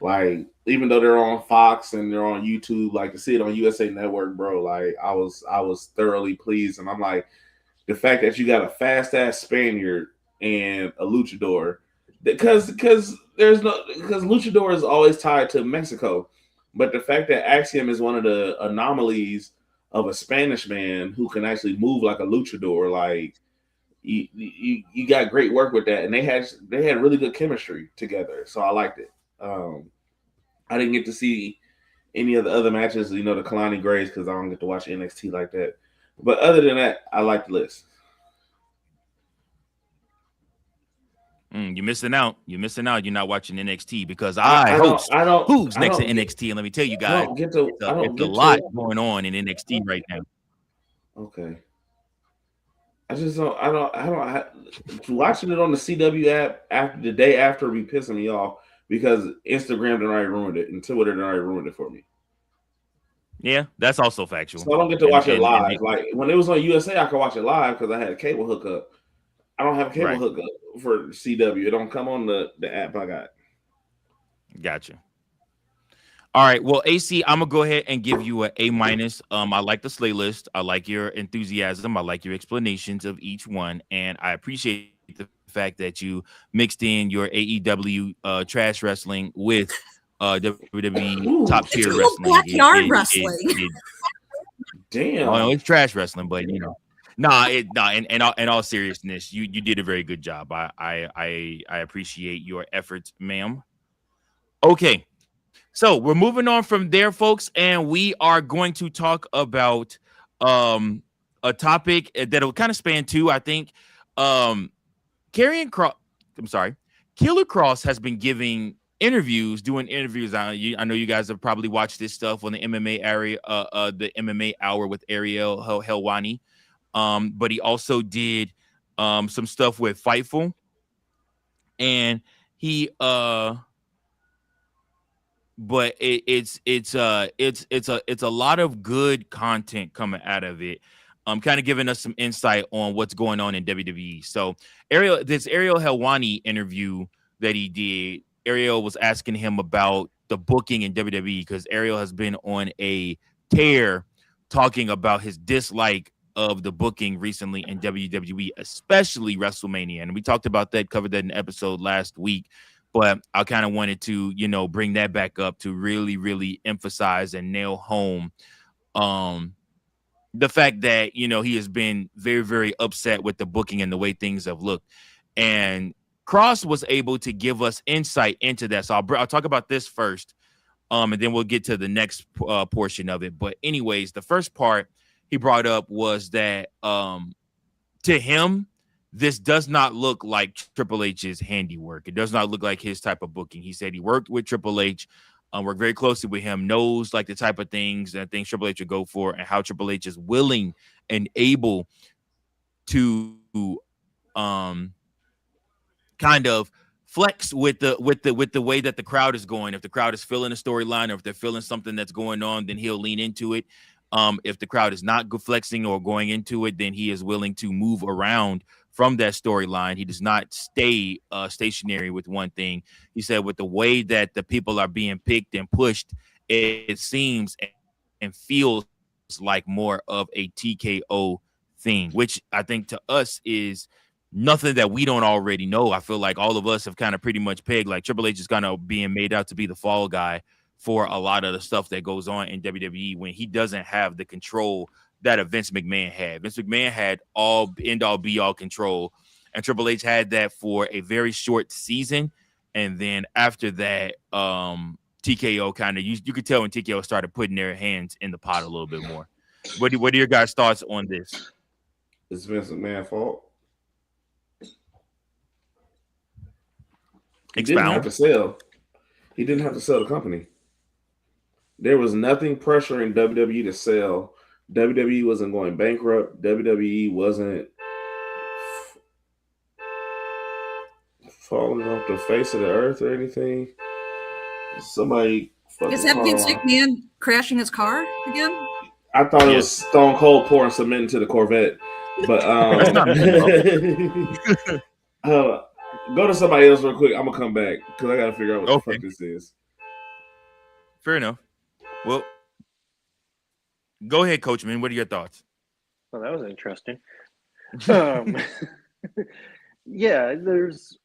Like, even though they're on Fox and they're on YouTube, like, to see it on USA Network, bro, like, I was thoroughly pleased. And I'm like, the fact that you got a fast ass Spaniard and a luchador, because luchador is always tied to Mexico, but the fact that Axiom is one of the anomalies of a Spanish man who can actually move like a luchador, like, you got great work with that, and they had really good chemistry together, so I liked it. I didn't get to see any of the other matches, the Kalani Grays, because I don't get to watch NXT like that. But other than that, I like the list. You're missing out. You're not watching NXT because I host Who's Next to NXT, and let me tell you guys, it's a lot going on in NXT right now. Okay. Watching it on the CW app after the day after be pissing me off because Instagram done already ruined it and Twitter done already ruined it for me. Yeah, that's also factual. So I don't get to watch it live. Like, when it was on USA, I could watch it live because I had a cable hookup. I don't have a cable Right. hookup for CW. It don't come on the app I got. Gotcha. All right. Well, AC, I'm gonna go ahead and give you A minus. I like the slay list. I like your enthusiasm. I like your explanations of each one, and I appreciate the fact that you mixed in your AEW trash wrestling with WWE Ooh, top It's tier called wrestling. backyard wrestling. Oh, no, damn. it's trash wrestling, but in all seriousness, you did a very good job. I appreciate your efforts, ma'am. Okay. So we're moving on from there, folks, and we are going to talk about a topic that'll kind of span two, I think. Um Karrion Kross, I'm sorry, Killer Cross has been doing interviews. I know you guys have probably watched this stuff on the MMA area, the MMA hour with Ariel Helwani. But he also did some stuff with Fightful, and he but it's a lot of good content coming out of it. Kind of giving us some insight on what's going on in WWE. So Ariel Helwani interview that he did, Ariel was asking him about the booking in WWE because Ariel has been on a tear talking about his dislike of the booking recently in WWE, especially WrestleMania. And we talked about that, covered that in an episode last week. But I kind of wanted to, bring that back up to really, really emphasize and nail home the fact that, he has been very, very upset with the booking and the way things have looked. And Cross was able to give us insight into that. So I'll talk about this first, and then we'll get to the next portion of it. But anyways, the first part he brought up was that to him, this does not look like Triple H's handiwork. It does not look like his type of booking. He said he worked with Triple H, worked very closely with him, knows like the type of things and things Triple H would go for, and how Triple H is willing and able to kind of flex with the way that the crowd is going. If the crowd is feeling a storyline, or if they're feeling something that's going on, then he'll lean into it. If the crowd is not flexing or going into it, then he is willing to move around from that storyline. He does not stay stationary with one thing. He said with the way that the people are being picked and pushed, it seems and feels like more of a TKO thing, which I think to us is nothing that we don't already know. I feel like all of us have kind of pretty much pegged like Triple H is kind of being made out to be the fall guy for a lot of the stuff that goes on in WWE when he doesn't have the control that a Vince McMahon had. Vince McMahon had all end-all be-all control, and Triple H had that for a very short season. And then after that, TKO kind of, you could tell when TKO started putting their hands in the pot a little bit more. What are your guys' thoughts on this? It's Vince McMahon's fault. He didn't have to sell. He didn't have to sell the company. There was nothing pressuring WWE to sell. WWE wasn't going bankrupt. WWE wasn't falling off the face of the earth or anything. Somebody fucking Is that Vince McMahon crashing his car again? I thought it was Stone Cold pouring cement into the Corvette. But go to somebody else real quick. I'm gonna come back because I gotta figure out what the fuck this is. Fair enough. Well, go ahead, Coachman. What are your thoughts? Well, that was interesting. Yeah, there's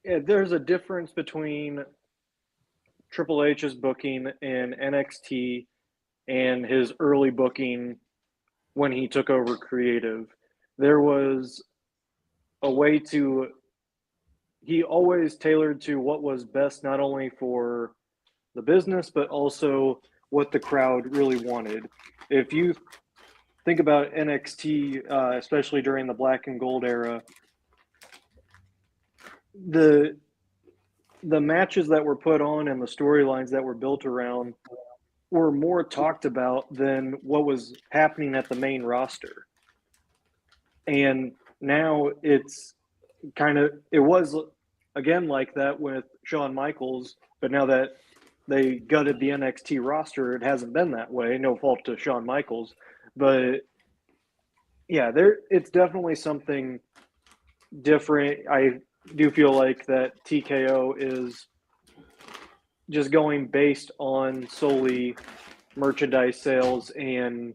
a difference between Triple H's booking in NXT and his early booking when he took over creative. There was a way to, he always tailored to what was best not only for the business but also what the crowd really wanted. If you think about NXT, especially during the black and gold era, the matches that were put on and the storylines that were built around were more talked about than what was happening at the main roster. And now it was again like that with Shawn Michaels, but now that they gutted the NXT roster, it hasn't been that way. No fault to Shawn Michaels, but yeah, it's definitely something different. I do feel like that TKO is just going based on solely merchandise sales and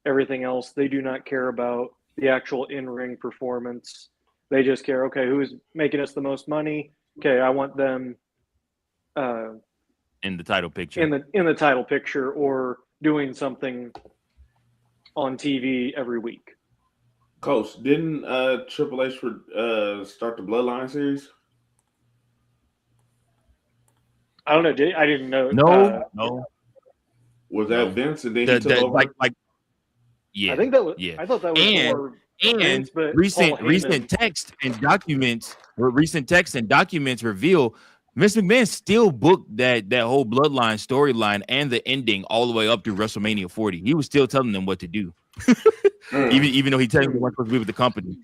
everything else. They do not care about the actual in-ring performance. They just care, okay, who's making us the most money? Okay, I want them in the title picture. in the title picture or doing something on TV every week. Coach, didn't Triple H start the Bloodline series? I don't know. I didn't know. No. Was that No. Vince and then he took over? Yeah. I think that was. Yeah. I thought that was more And Vince, but recent Paul recent Heyman. texts and documents reveal Vince McMahon still booked that whole Bloodline storyline and the ending all the way up through WrestleMania 40. He was still telling them what to do, even though he technically wasn't supposed to be with the company.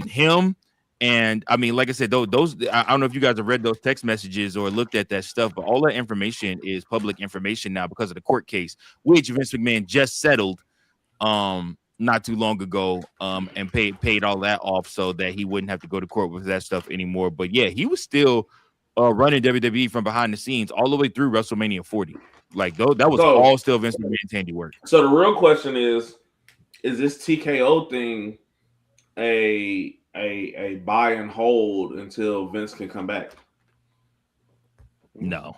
Him and I mean, like I said, those I don't know if you guys have read those text messages or looked at that stuff, but all that information is public information now because of the court case, which Vince McMahon just settled not too long ago and paid all that off so that he wouldn't have to go to court with that stuff anymore. But yeah, he was still running WWE from behind the scenes all the way through WrestleMania 40. Like that was all still Vince McMahon's handiwork. So the real question is this TKO thing a buy and hold until Vince can come back? No.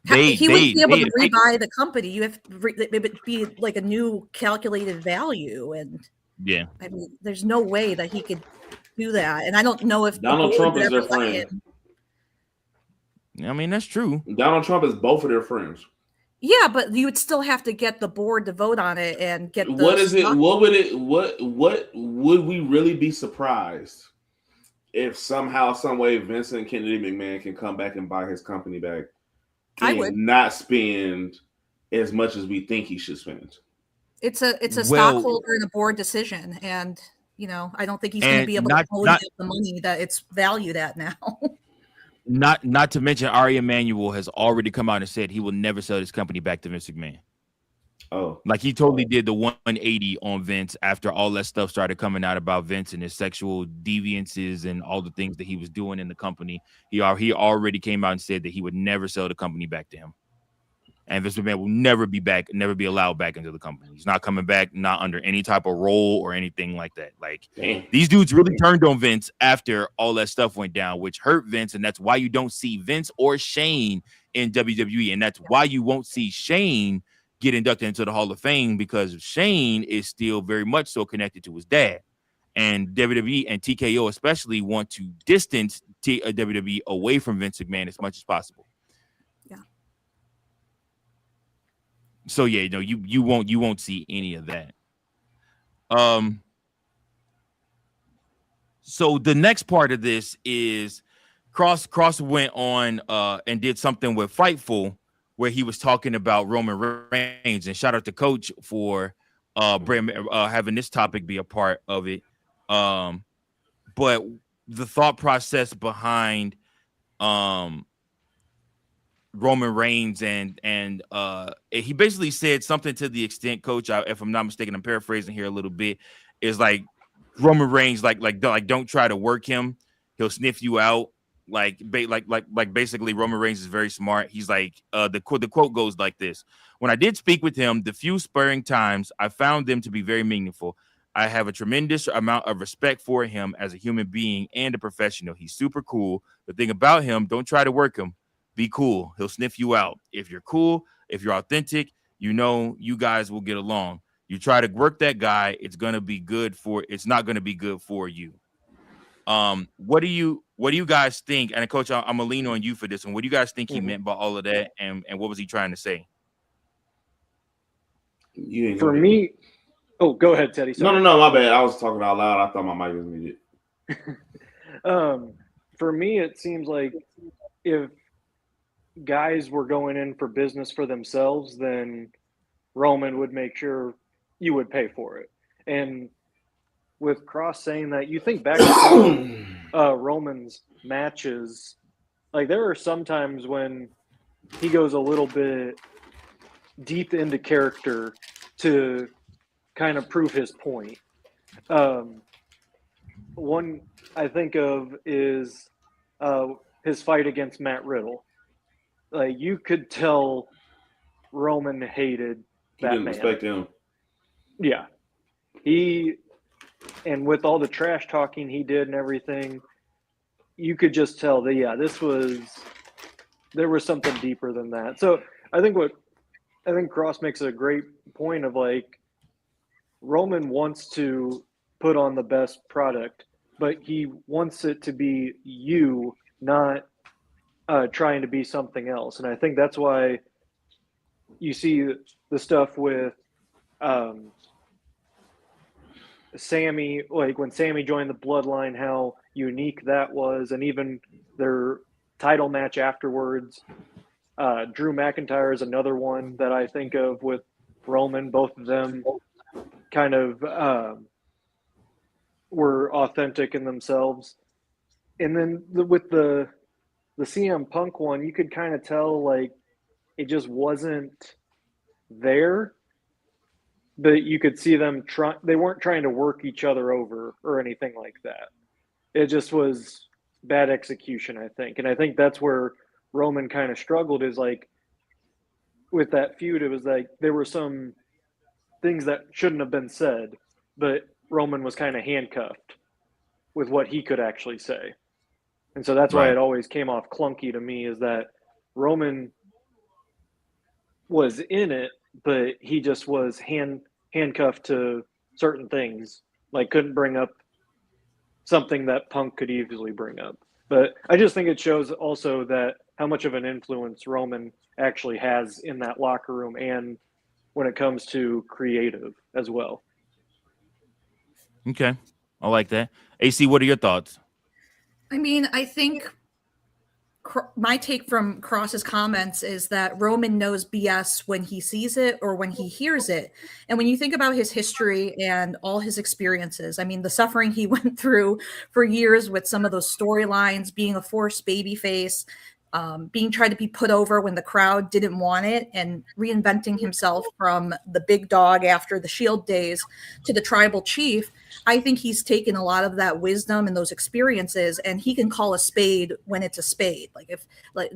He wouldn't be able to rebuy the company. You have to it would be like a new calculated value, and yeah, I mean, there's no way that he could do that. And I don't know if Donald Trump is their friend. I mean, that's true. Donald Trump is both of their friends. Yeah, but you would still have to get the board to vote on it and get. What is it? What would we really be surprised if somehow, some way, Vincent Kennedy McMahon can come back and buy his company back? I would not spend as much as we think he should spend. It's a stockholder and a board decision, and I don't think he's going to be able to get the money that it's valued at now. Not to mention Ari Emanuel has already come out and said he will never sell his company back to Vince McMahon. Oh, like he totally did the 180 on Vince after all that stuff started coming out about Vince and his sexual deviances and all the things that he was doing in the company. He already came out and said that he would never sell the company back to him. And Vince McMahon will never be allowed back into the company. He's not coming back, not under any type of role or anything like that. Like, these dudes really turned on Vince after all that stuff went down, which hurt Vince. And that's why you don't see Vince or Shane in WWE. And that's why you won't see Shane get inducted into the Hall of Fame, because Shane is still very much so connected to his dad. And WWE and TKO especially want to distance WWE away from Vince McMahon as much as possible. Yeah. So yeah, no, you won't see any of that. So the next part of this is Kross went on and did something with Fightful where he was talking about Roman Reigns, and shout out to Coach for having this topic be a part of it. But the thought process behind Roman Reigns and he basically said something to the extent, Coach, if I'm not mistaken, I'm paraphrasing here a little bit, is like Roman Reigns like don't try to work him, he'll sniff you out. Like basically Roman Reigns is very smart. He's like the quote goes like this: when I did speak with him, the few spurring times, I found them to be very meaningful. I have a tremendous amount of respect for him as a human being and a professional. He's super cool. The thing about him, don't try to work him. Be cool. He'll sniff you out. If you're cool, if you're authentic, you guys will get along. You try to work that guy, it's not going to be good for you. What do you guys think? And Coach, I'm gonna lean on you for this one. What do you guys think he meant by all of that, and what was he trying to say? For me, go ahead, Teddy. Sorry. No, my bad. I was talking out loud. I thought my mic was muted. For me, it seems like if guys were going in for business for themselves, then Roman would make sure you would pay for it. And with Kross saying that, you think back to Roman's matches, like there are some times when he goes a little bit deep into character to kind of prove his point. one I think of is his fight against Matt Riddle. Like, you could tell Roman hated He that didn't man. respect him. Yeah. And with all the trash talking he did and everything, you could just tell that, yeah, there was something deeper than that. So I think Kross makes a great point of, like, Roman wants to put on the best product, but he wants it to be you, not trying to be something else. And I think that's why you see the stuff with Sammy, like when Sammy joined the Bloodline, how unique that was, and even their title match afterwards. Drew McIntyre is another one that I think of with Roman. Both of them kind of were authentic in themselves. And then with the CM Punk one, you could kind of tell, like, it just wasn't there. But you could see them they weren't trying to work each other over or anything like that. It just was bad execution, I think. And I think that's where Roman kind of struggled, is like with that feud, it was like there were some things that shouldn't have been said, but Roman was kind of handcuffed with what he could actually say. And so that's why it always came off clunky to me, is that Roman was in it, but he just was handcuffed to certain things, like couldn't bring up something that Punk could easily bring up. But I just think it shows also that how much of an influence Roman actually has in that locker room and when it comes to creative as well. Okay. I like that. AC, what are your thoughts? I mean, I think my take from Kross's comments is that Roman knows BS when he sees it or when he hears it. And when you think about his history and all his experiences, I mean, the suffering he went through for years with some of those storylines, being a forced babyface, being tried to be put over when the crowd didn't want it, and reinventing himself from the big dog after the Shield days to the tribal chief. I think he's taken a lot of that wisdom and those experiences, and he can call a spade when it's a spade.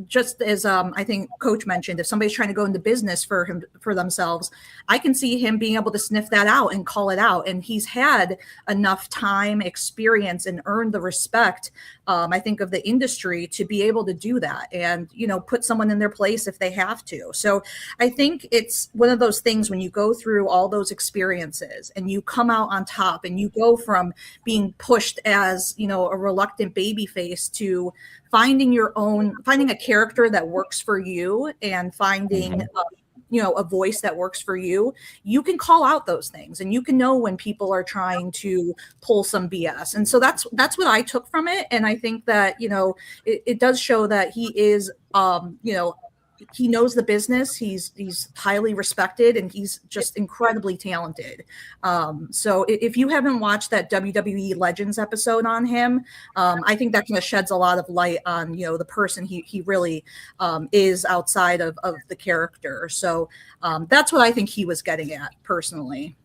Just as I think Coach mentioned, if somebody's trying to go into business for themselves, I can see him being able to sniff that out and call it out. And he's had enough time, experience, and earned the respect, I think, of the industry to be able to do that and, put someone in their place if they have to. So I think it's one of those things when you go through all those experiences and you come out on top and you go from being pushed as, a reluctant baby face to finding a character that works for you and finding a voice that works for you, you can call out those things and you can know when people are trying to pull some BS. And so that's what I took from it. And I think that, it does show that he is, he knows the business. He's highly respected and he's just incredibly talented. So if you haven't watched that WWE Legends episode on him, I think that kind of sheds a lot of light on, the person he really is outside of the character. So that's what I think he was getting at personally.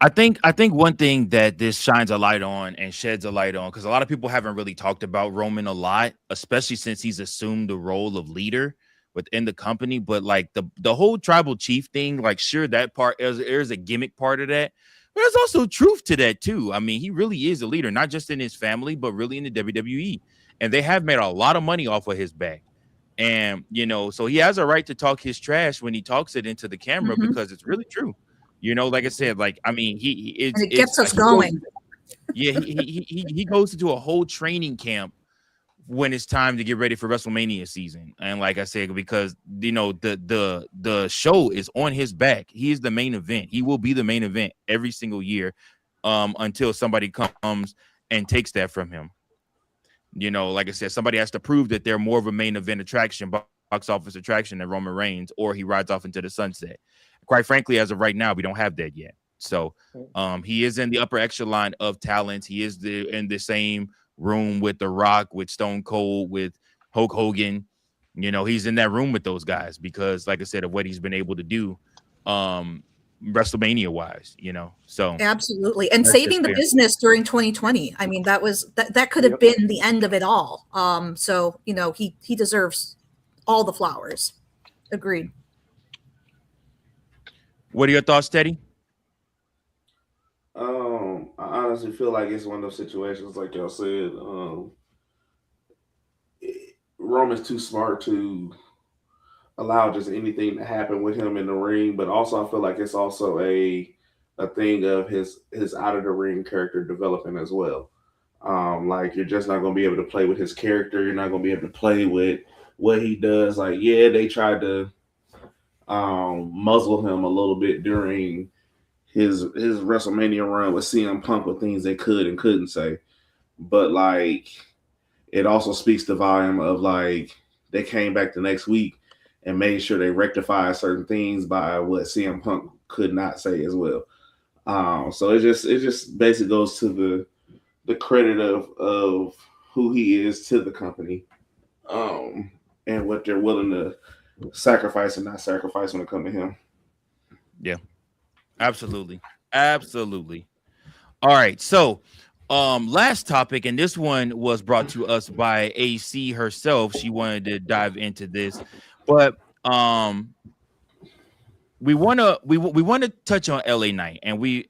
I think one thing that this shines a light on and sheds a light on, because a lot of people haven't really talked about Roman a lot, especially since he's assumed the role of leader within the company. But like the whole tribal chief thing, like, sure, that part there's a gimmick part of that, but there's also truth to that too. I mean, he really is a leader, not just in his family, but really in the WWE. And they have made a lot of money off of his back. And, so he has a right to talk his trash when he talks it into the camera, because it's really true. Like I said, like, I mean, it gets us going. He goes into a whole training camp when it's time to get ready for WrestleMania season. And like I said, because, the show is on his back. He is the main event. He will be the main event every single year until somebody comes and takes that from him. Like I said, somebody has to prove that they're more of a main event attraction, box office attraction than Roman Reigns, or he rides off into the sunset. Quite frankly, as of right now, we don't have that yet. So he is in the upper echelon of talent. He is in the same room with The Rock, with Stone Cold, with Hulk Hogan. He's in that room with those guys because, like I said, of what he's been able to do. WrestleMania wise, so Absolutely. And that's saving just the fair. business during 2020. I mean, that could have been the end of it all. So, he deserves all the flowers. Agreed. What are your thoughts, Teddy? I honestly feel like it's one of those situations, like y'all said. Roman's too smart to allow just anything to happen with him in the ring, but also I feel like it's also a thing of his out of the ring character developing as well. Like you're just not going to be able to play with his character. You're not going to be able to play with what he does. Like, yeah, they tried to muzzle him a little bit during his WrestleMania run with CM Punk with things they could and couldn't say, but like it also speaks the volume of like they came back the next week and made sure they rectified certain things by what CM Punk could not say as well. So it just basically goes to the credit of who he is to the company, and what they're willing to sacrifice and not sacrifice when it comes to him. Yeah, absolutely. All right, so last topic, and this one was brought to us by AC herself. She wanted to dive into this, but we want to touch on LA Knight, and we've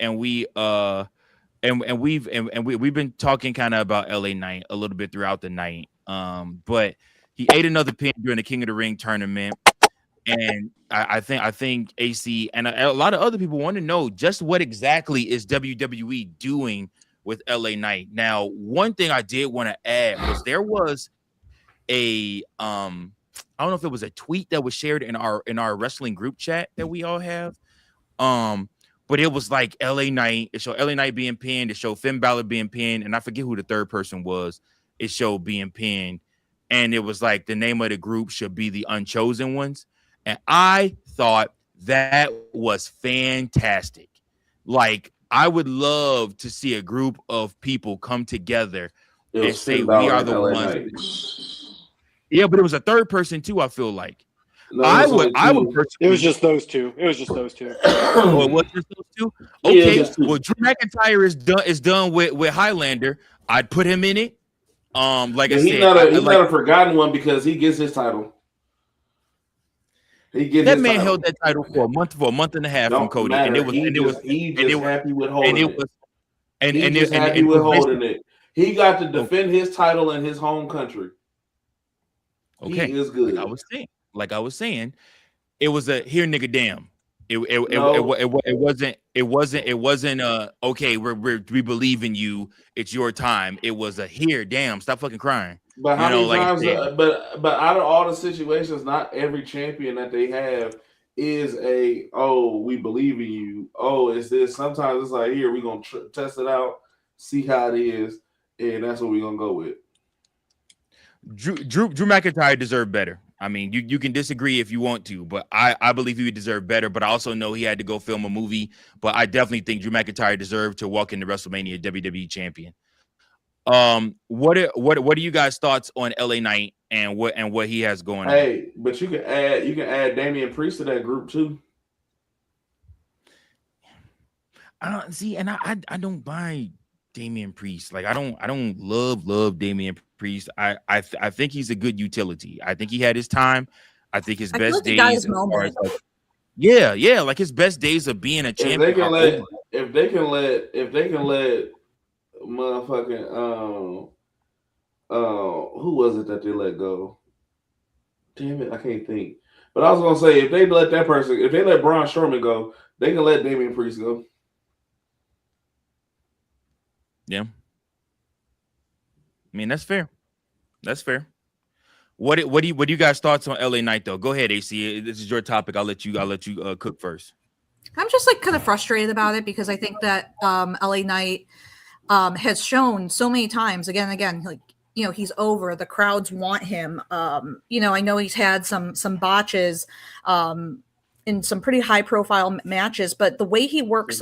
been talking kind of about LA Knight a little bit throughout the night. But he ate another pin during the King of the Ring tournament. And I think AC and a lot of other people want to know just what exactly is WWE doing with LA Knight. Now, one thing I did want to add was there was a I don't know if it was a tweet that was shared in our wrestling group chat that we all have. But it was like LA Knight. It showed LA Knight being pinned. It showed Finn Balor being pinned, and I forget who the third person was. It showed being pinned, and it was like the name of the group should be the Unchosen Ones. And I thought that was fantastic. Like, I would love to see a group of people come together and say, we are the ones. Yeah, but it was a third person too, I feel like. No, I would personally. It was just those two. It was just those two. Oh, it was just those two? Okay. Yeah, well, Drew McIntyre is done with Highlander. I'd put him in it. Like I said, he's not a forgotten one because he gets his title. That man held that title for a month and a half from Cody, and it was happy with holding it. And happy with holding it. He got to defend his title in his home country. Okay, he is good. Like I was saying, it was a here nigga damn. It wasn't okay. We believe in you. It's your time. It was a here damn. Stop fucking crying. But how many times? But out of all the situations, not every champion that they have is we believe in you. Oh, it's this. Sometimes it's like, here, we're gonna test it out, see how it is, and that's what we're gonna go with. Drew McIntyre deserved better. I mean, you can disagree if you want to, but I believe he would deserve better. But I also know he had to go film a movie. But I definitely think Drew McIntyre deserved to walk into WrestleMania WWE champion. What are you guys' thoughts on LA Knight and what he has going on? Hey, but you can add Damian Priest to that group too. I don't buy Damian Priest. Like I don't love Damian Priest. I think he's a good utility. I think he had his time. I think his best days. Like his best days of being a champion. If they can let motherfucking who was it that they let go? Damn it, I can't think. But I was gonna say if they let Braun Strowman go, they can let Damian Priest go. Yeah. I mean, that's fair. What do you guys thoughts on LA Knight though? Go ahead, AC. This is your topic. I'll let you cook first. I'm just like kind of frustrated about it because I think that LA Knight has shown so many times again and again, like, he's over. The crowds want him. I know he's had some botches in some pretty high profile matches, but the way he works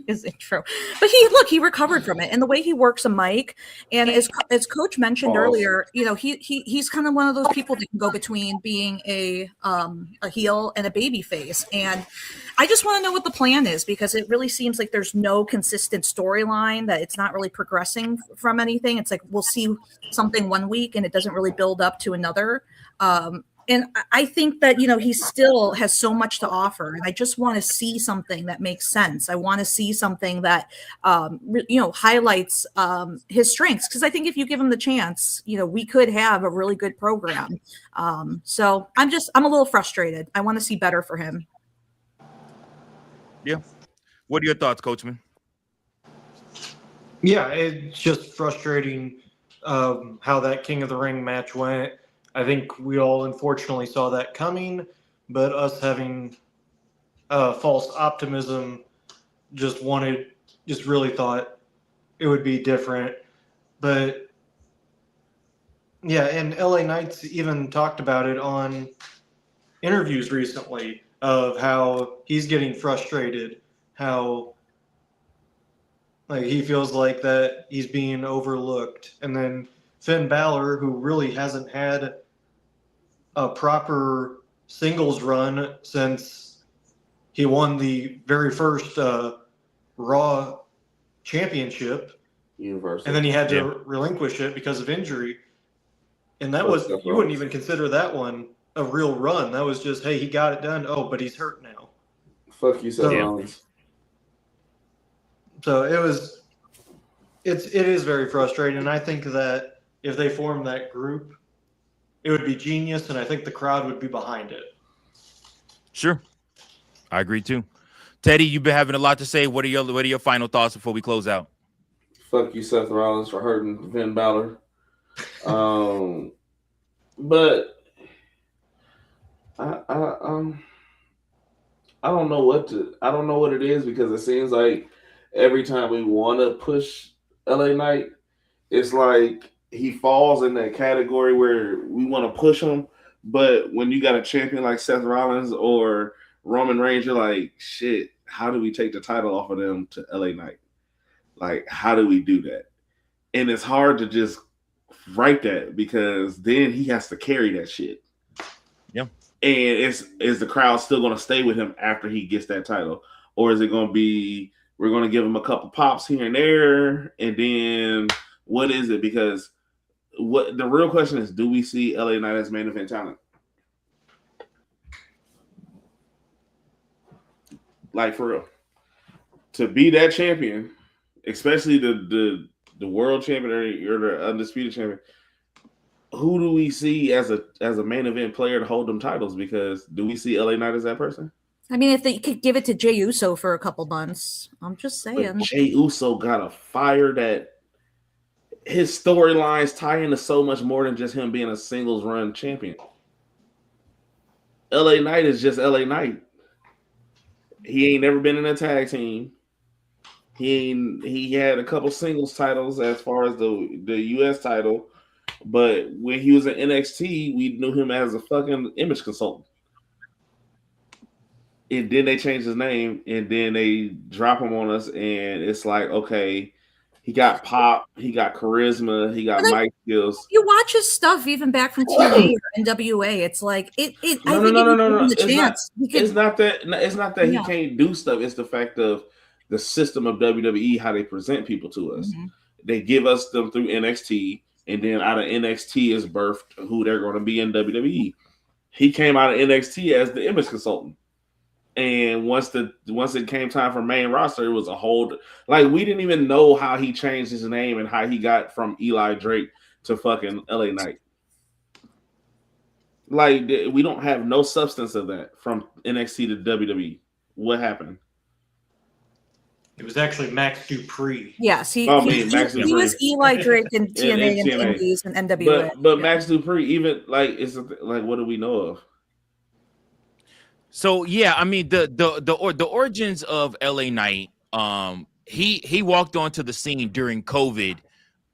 his intro. But he recovered from it, and the way he works a mic, and as Coach mentioned earlier, you know, he's kind of one of those people that can go between being a heel and a baby face. And I just want to know what the plan is, because it really seems like there's no consistent storyline, that it's not really progressing from anything. It's like we'll see something one week and it doesn't really build up to another. And I think that, you know, he still has so much to offer. And I just want to see something that makes sense. I want to see something that, you know, highlights his strengths. Because I think if you give him the chance, you know, we could have a really good program. So I'm a little frustrated. I want to see better for him. Yeah. What are your thoughts, Coachman? Yeah, it's just frustrating how that King of the Ring match went. I think we all unfortunately saw that coming, but us having false optimism, just really thought it would be different. But yeah, and LA Knights even talked about it on interviews recently, of how he's getting frustrated, how like he feels like that he's being overlooked. And then Finn Balor, who really hasn't had a proper singles run since he won the very first Raw championship, Universal. and then he had to relinquish it because of injury. And that was, you wouldn't even consider that one a real run. That was just, hey, he got it done. Oh, but he's hurt now. Fuck you, Seth Rollins. So it is very frustrating. And I think that if they form that group, it would be genius, and I think the crowd would be behind it. Sure. I agree too. Teddy, you've been having a lot to say. What are your final thoughts before we close out? Fuck you, Seth Rollins, for hurting Finn Balor. But I don't know what it is, because it seems like every time we want to push LA Knight, it's like he falls in that category where we want to push him. But when you got a champion like Seth Rollins or Roman Reigns, you're like, shit, how do we take the title off of them to LA Knight? Like, how do we do that? And it's hard to just write that, because then he has to carry that shit. Yeah. And is the crowd still going to stay with him after he gets that title? Or is it going to be, we're going to give him a couple pops here and there, and then what is it? Because what the real question is, do we see LA Knight as main event talent? Like, for real. To be that champion, especially the world champion or the undisputed champion, who do we see as a main event player to hold them titles? Because do we see LA Knight as that person? I mean, if they could give it to Jey Uso for a couple months, I'm just saying. But Jey Uso got a fire that his storylines tie into so much more than just him being a singles run champion. LA Knight is just LA Knight. He ain't never been in a tag team. He had a couple singles titles as far as the US title, but when he was in NXT, we knew him as a fucking image consultant. And then they changed his name, and then they drop him on us, and it's like, okay, he got pop, he got charisma, he got mic skills. You watch his stuff even back from TNA or NWA. It's like no. It's not that he can't do stuff. It's the fact of the system of WWE, how they present people to us. Mm-hmm. They give us them through NXT, and then out of NXT is birthed who they're going to be in WWE. He came out of NXT as the image consultant. And once it came time for main roster, it was a whole, like, we didn't even know how he changed his name and how he got from Eli Drake to fucking LA Knight. Like, we don't have no substance of that from NXT to WWE. What happened? It was actually Max Dupree. Yes, he was Eli Drake in TNA and Indies and NWA. But Max Dupree, even like, it's like, what do we know of? So yeah, I mean the origins of LA Knight. He walked onto the scene during COVID,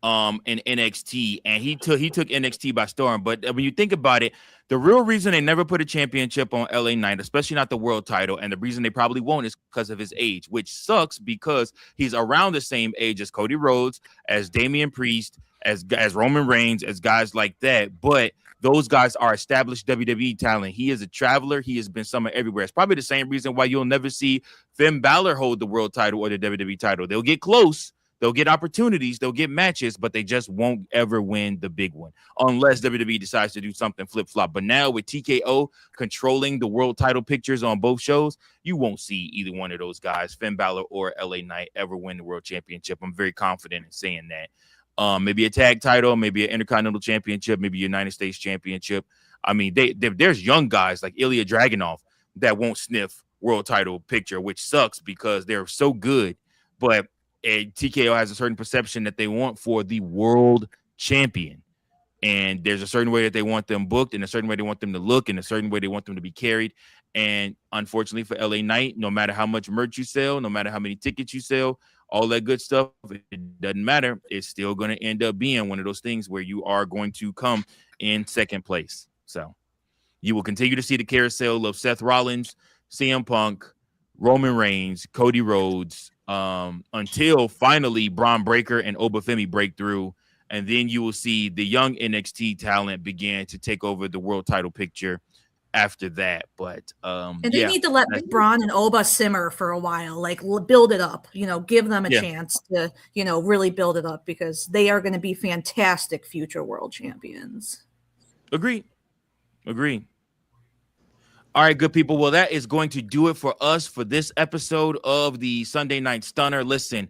in NXT, and he took NXT by storm. But when you think about it, The real reason they never put a championship on LA Knight, especially not the world title, and the reason they probably won't is because of his age, which sucks because he's around the same age as Cody Rhodes, as Damian Priest, as Roman Reigns, as guys like that. But those guys are established WWE talent. He is a traveler. He has been summoned everywhere. It's probably the same reason why you'll never see Finn Balor hold the world title or the WWE title. They'll get close. They'll get opportunities, they'll get matches, but they just won't ever win the big one unless WWE decides to do something flip-flop. But now with TKO controlling the world title pictures on both shows, you won't see either one of those guys, Finn Balor or LA Knight, ever win the world championship. I'm very confident in saying that. Maybe a tag title, maybe an Intercontinental Championship, maybe a United States Championship. I mean, there's young guys like Ilya Dragunov that won't sniff world title picture, which sucks because they're so good, but TKO has a certain perception that they want for the world champion. And there's a certain way that they want them booked, and a certain way they want them to look, and a certain way they want them to be carried. And unfortunately for LA Knight, no matter how much merch you sell, no matter how many tickets you sell, all that good stuff, it doesn't matter. It's still going to end up being one of those things where you are going to come in second place. So you will continue to see the carousel of Seth Rollins, CM Punk, Roman Reigns, Cody Rhodes, until finally Braun Breaker and Obafemi break through, and then you will see the young NXT talent begin to take over the world title picture after that. But and they need to let Braun and Oba simmer for a while, like build it up, give them a chance to, really build it up, because they are going to be fantastic future world champions. Agree. All right, good people. Well, that is going to do it for us for this episode of the Sunday Night Stunner. Listen,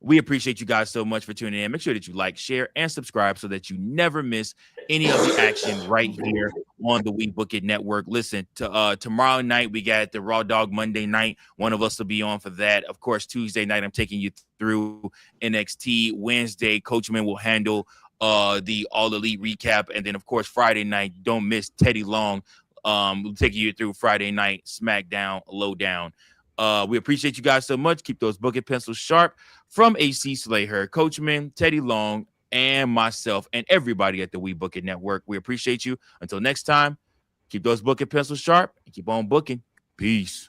we appreciate you guys so much for tuning in. Make sure that you like, share, and subscribe so that you never miss any of the action right here on the We Book It Network. Listen, tomorrow night we got the Raw Dog Monday night. One of us will be on for that. Of course, Tuesday night I'm taking you through NXT. Wednesday, Coachman will handle the All Elite recap. And then, of course, Friday night, don't miss Teddy Long. We'll take you through Friday night SmackDown Lowdown. We appreciate you guys so much. Keep those bucket pencils sharp. From AC Slayer, Coachman, Teddy Long, and myself, and everybody at the We Book It Network, we appreciate you. Until next time, keep those bucket pencils sharp and keep on booking. Peace.